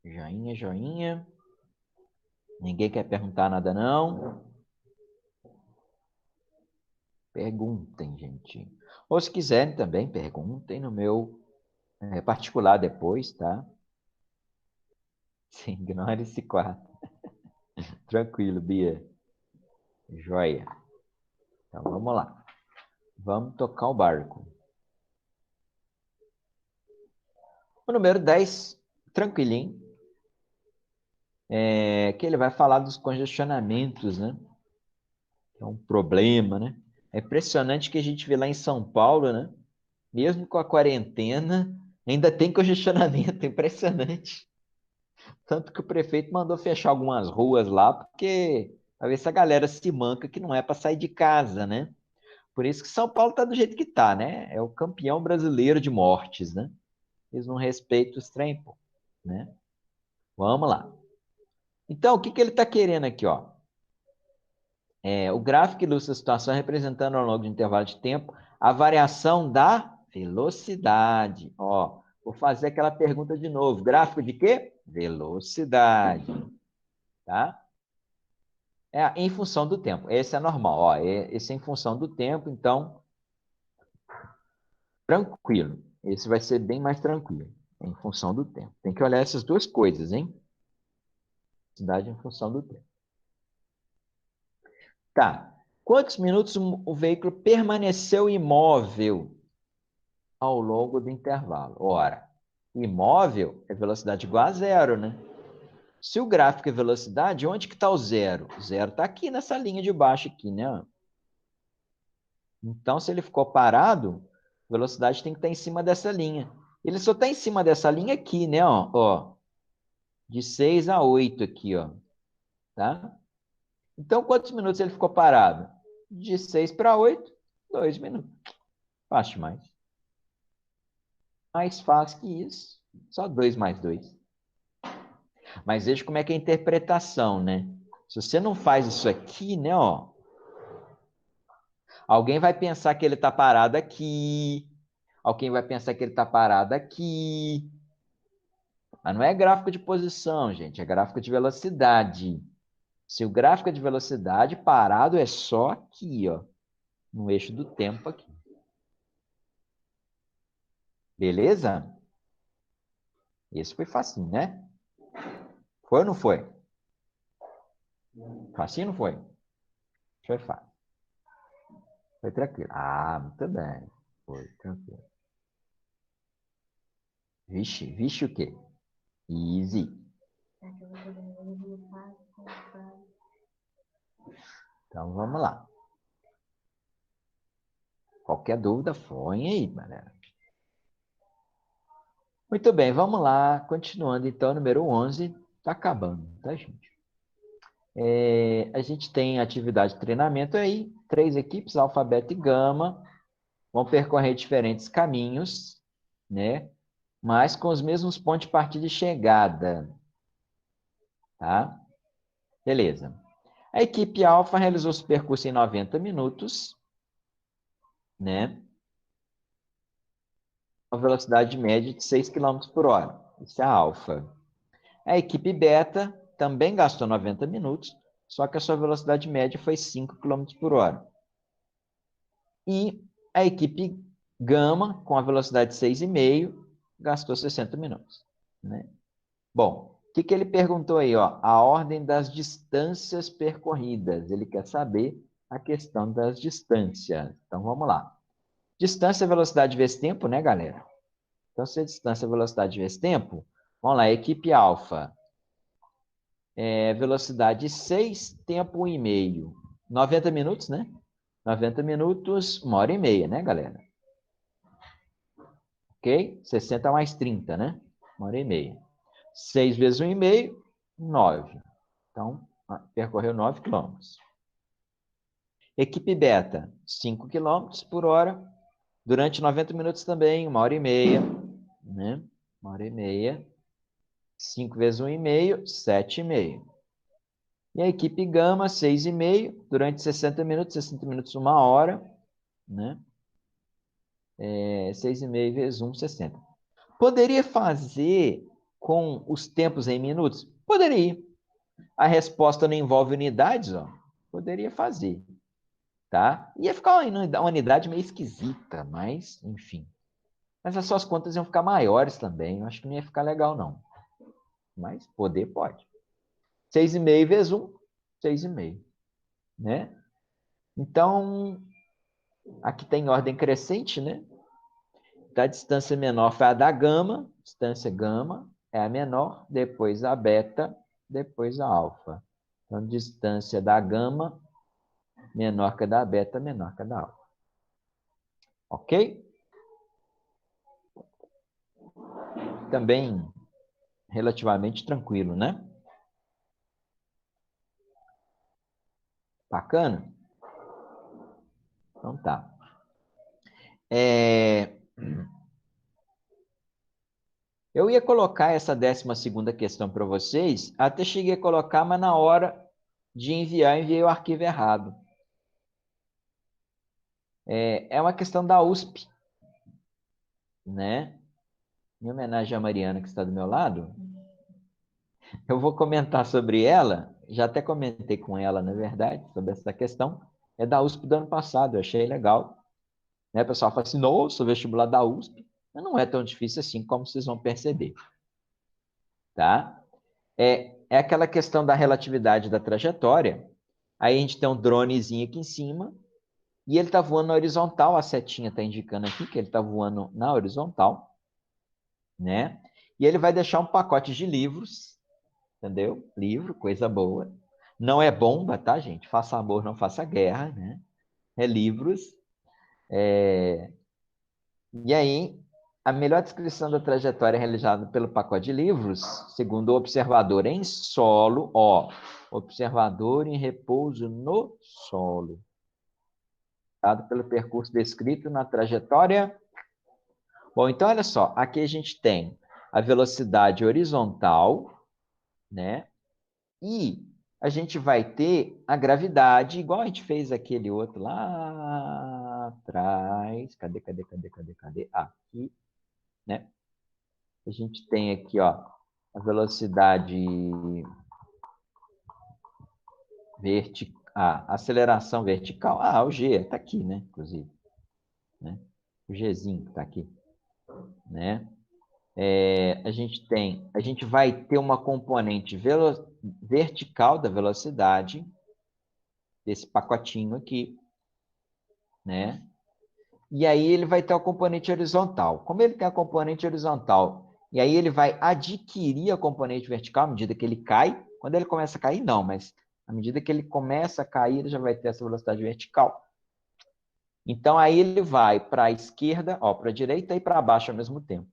Joinha, joinha. Ninguém quer perguntar nada, não? Perguntem, gente. Ou se quiserem também, perguntem no meu particular depois, tá? Sim, ignore esse quarto. Tranquilo, Bia. Joia. Então, vamos lá. Vamos tocar o barco. O número 10, tranquilinho. Que ele vai falar dos congestionamentos, né? É um problema, né? É impressionante que a gente vê lá em São Paulo, né? Mesmo com a quarentena, ainda tem congestionamento, é impressionante. Tanto que o prefeito mandou fechar algumas ruas lá, porque para ver se a galera se manca que não é para sair de casa, né? Por isso que São Paulo está do jeito que está, né? É o campeão brasileiro de mortes, né? Eles não respeitam os trem, pô, né? Vamos lá. Então, o que que ele está querendo aqui, ó? O gráfico ilustra a situação representando ao longo de intervalo de tempo a variação da velocidade. Ó, vou fazer aquela pergunta de novo. Gráfico de quê? Velocidade. Tá? Em função do tempo. Esse é normal. Ó, esse é em função do tempo, então, tranquilo. Esse vai ser bem mais tranquilo. Em função do tempo. Tem que olhar essas duas coisas, hein? Velocidade em função do tempo. Tá. Quantos minutos o veículo permaneceu imóvel ao longo do intervalo? Ora, imóvel é velocidade igual a zero, né? Se o gráfico é velocidade, onde que está o zero? O zero está aqui nessa linha de baixo aqui, né? Então, se ele ficou parado, a velocidade tem que estar em cima dessa linha. Ele só está em cima dessa linha aqui, né? Ó, de 6 a 8 aqui, ó. Tá? Então, quantos minutos ele ficou parado? De 6 para 8, 2 minutos. Fácil demais. Mais fácil que isso. Só 2 mais 2. Mas veja como é que é a interpretação, né? Se você não faz isso aqui, né, ó, alguém vai pensar que ele está parado aqui, alguém vai pensar que ele está parado aqui. Mas não é gráfico de posição, gente, é gráfico de velocidade. Se o gráfico é de velocidade, parado é só aqui, ó, no eixo do tempo aqui. Beleza? Esse foi facinho, né? Foi ou não foi? Facinho ou não foi? Foi fácil. Foi tranquilo. Ah, muito bem. Foi tranquilo. Vixe, vixe o quê? Easy. Então, vamos lá. Qualquer dúvida, põe aí, galera. Muito bem, vamos lá. Continuando, então, número 11. Está acabando, tá, gente? A gente tem atividade de treinamento aí. 3 equipes, alfa, beta e gama, vão percorrer diferentes caminhos, né? Mas com os mesmos pontos de partida e chegada. Tá? Beleza. A equipe alfa realizou esse percurso em 90 minutos, né? Uma velocidade média de 6 km por hora. Isso é a alfa. A equipe beta também gastou 90 minutos, só que a sua velocidade média foi 5 km por hora. E a equipe gama, com a velocidade de 6,5, gastou 60 minutos. Né? Bom, o que ele perguntou aí? Ó? A ordem das distâncias percorridas. Ele quer saber a questão das distâncias. Então, vamos lá. Distância, velocidade vezes tempo, né, galera? Então, se é distância, velocidade vezes tempo, vamos lá, equipe alfa. Velocidade 6, tempo 1,5. 90 minutos, né? 90 minutos, 1h30, né, galera? Ok? 60 mais 30, né? 1h30. 6 vezes 1,5, 9. Então, percorreu 9 km. Equipe beta, 5 km por hora. Durante 90 minutos também, 1h30. Né? 1h30. 5 vezes 1,5, 7,5. E a equipe gama, 6,5, durante 60 minutos, 60 minutos, 1 hora, né? 6,5 vezes 1, 60. Poderia fazer com os tempos em minutos? Poderia. A resposta não envolve unidades, ó. Poderia fazer, tá? Ia ficar uma unidade meio esquisita, mas, enfim. Mas as suas contas iam ficar maiores também. Eu acho que não ia ficar legal, não. Mas poder pode. 6,5 vezes 1, 6,5. Né? Então, aqui tem ordem crescente, né? Da distância menor foi a da gama, distância gama é a menor, depois a beta, depois a alfa. Então, distância da gama menor que a da beta, menor que a da alfa. Ok? Também relativamente tranquilo, né? Bacana? Então tá. Eu ia colocar essa 12ª questão para vocês, até cheguei a colocar, mas na hora de enviar, enviei o arquivo errado. É uma questão da USP, né? Em homenagem à Mariana, que está do meu lado, eu vou comentar sobre ela, já até comentei com ela, na verdade, sobre essa questão, é da USP do ano passado, eu achei legal. Né? O pessoal fala assim, nossa, o vestibular da USP, mas não é tão difícil assim, como vocês vão perceber. Tá? É aquela questão da relatividade da trajetória, aí a gente tem um dronezinho aqui em cima, e ele está voando na horizontal, a setinha está indicando aqui que ele está voando na horizontal, né? E ele vai deixar um pacote de livros, entendeu? Livro, coisa boa. Não é bomba, tá, gente? Faça amor, não faça guerra, né? É livros. E aí, a melhor descrição da trajetória realizada pelo pacote de livros, segundo o observador em solo, ó, observador em repouso no solo. dado pelo percurso descrito na trajetória. Bom, então olha só, aqui a gente tem a velocidade horizontal, né? E a gente vai ter a gravidade, igual a gente fez aquele outro lá atrás. Cadê? Aqui, né? A gente tem aqui, ó, a velocidade vertical, a aceleração vertical. O G, está aqui, né? Inclusive, né? O Gzinho está aqui, né? A gente vai ter uma componente vertical da velocidade, desse pacotinho aqui, né? E aí ele vai ter a componente horizontal. Como ele tem a componente horizontal, e aí ele vai adquirir a componente vertical à medida que ele cai. Quando ele começa a cair, não, mas à medida que ele começa a cair, ele já vai ter essa velocidade vertical. Então, aí ele vai para a esquerda, para a direita e para baixo ao mesmo tempo,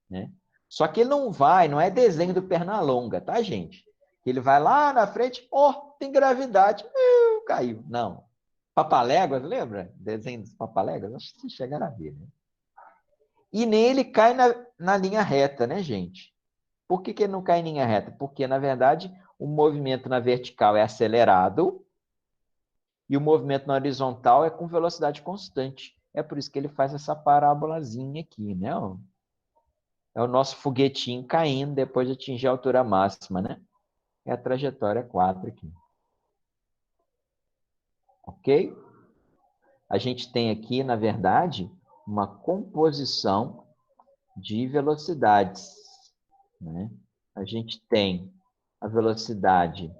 né? Só que ele não é desenho do Pernalonga, tá, gente? Ele vai lá na frente, tem gravidade, caiu. Não. Papaléguas, lembra? Desenho dos Papaléguas? Acho que vocês chegaram a ver, né? E nem ele cai na linha reta, né, gente? Por que ele não cai em linha reta? Porque, na verdade, o movimento na vertical é acelerado e o movimento na horizontal é com velocidade constante. É por isso que ele faz essa parábolazinha aqui, né? É o nosso foguetinho caindo depois de atingir a altura máxima, né? É a trajetória 4 aqui. Ok? A gente tem aqui, na verdade, uma composição de velocidades, né? A gente tem a velocidade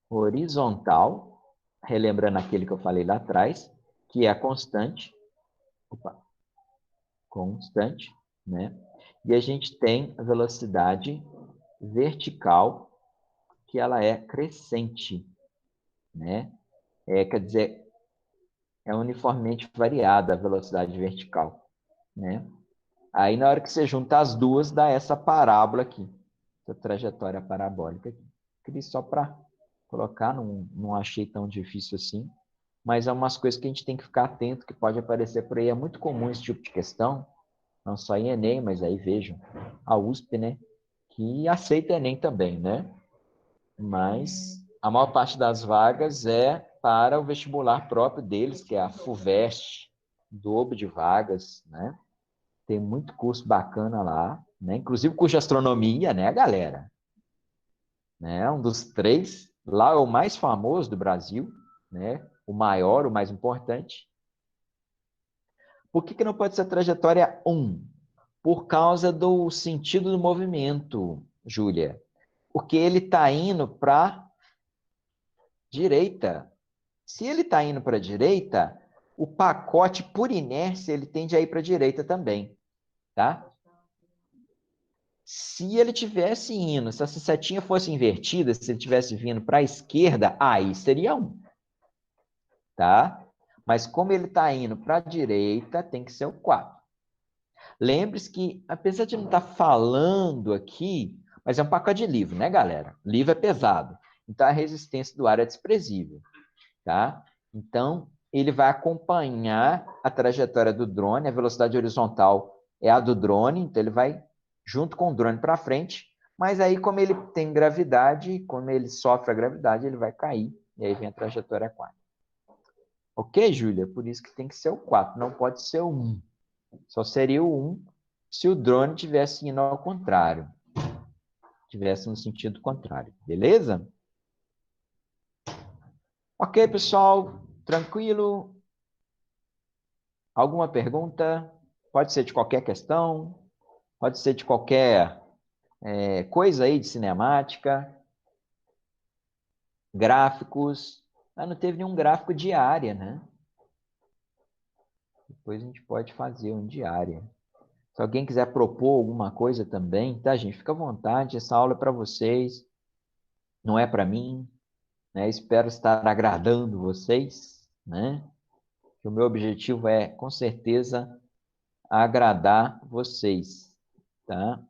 horizontal, relembrando aquele que eu falei lá atrás, que é a constante. Constante, né? E a gente tem a velocidade vertical, que ela é crescente, né? Quer dizer, é uniformemente variada a velocidade vertical, né? Aí, na hora que você junta as duas, dá essa parábola aqui, essa trajetória parabólica aqui. Queria só para colocar, não achei tão difícil assim, mas é umas coisas que a gente tem que ficar atento, que pode aparecer por aí. É muito comum esse tipo de questão, não só em Enem, mas aí vejam, a USP, né? Que aceita Enem também, né? Mas a maior parte das vagas é para o vestibular próprio deles, que é a FUVEST, dobro de vagas, né? Tem muito curso bacana lá, né? Inclusive curso de astronomia, né, galera? Né? Um dos 3, lá é o mais famoso do Brasil, né? O maior, o mais importante. Por que não pode ser trajetória 1? Por causa do sentido do movimento, Júlia. Porque ele está indo para a direita. Se ele está indo para a direita, o pacote, por inércia, ele tende a ir para a direita também, tá? Se ele tivesse indo, se essa setinha fosse invertida, se ele tivesse vindo para a esquerda, aí seria 1, tá? Mas como ele está indo para a direita, tem que ser o 4. Lembre-se que, apesar de não estar falando aqui, mas é um pacote de livro, né, galera? Livro é pesado. Então, a resistência do ar é desprezível, tá? Então, ele vai acompanhar a trajetória do drone, a velocidade horizontal é a do drone, então ele vai junto com o drone para frente, mas aí, como ele tem gravidade, como ele sofre a gravidade, ele vai cair, e aí vem a trajetória 4. Ok, Júlia? Por isso que tem que ser o 4, não pode ser o 1. Só seria o 1 se o drone tivesse indo ao contrário. Tivesse no sentido contrário. Beleza? Ok, pessoal. Tranquilo? Alguma pergunta? Pode ser de qualquer questão. Pode ser de qualquer coisa aí de cinemática. Gráficos. Não teve nenhum gráfico de área, né? Depois a gente pode fazer um de área. Se alguém quiser propor alguma coisa também, tá, gente? Fica à vontade. Essa aula é para vocês. Não é para mim. Né? Espero estar agradando vocês, né? O meu objetivo é, com certeza, agradar vocês, tá?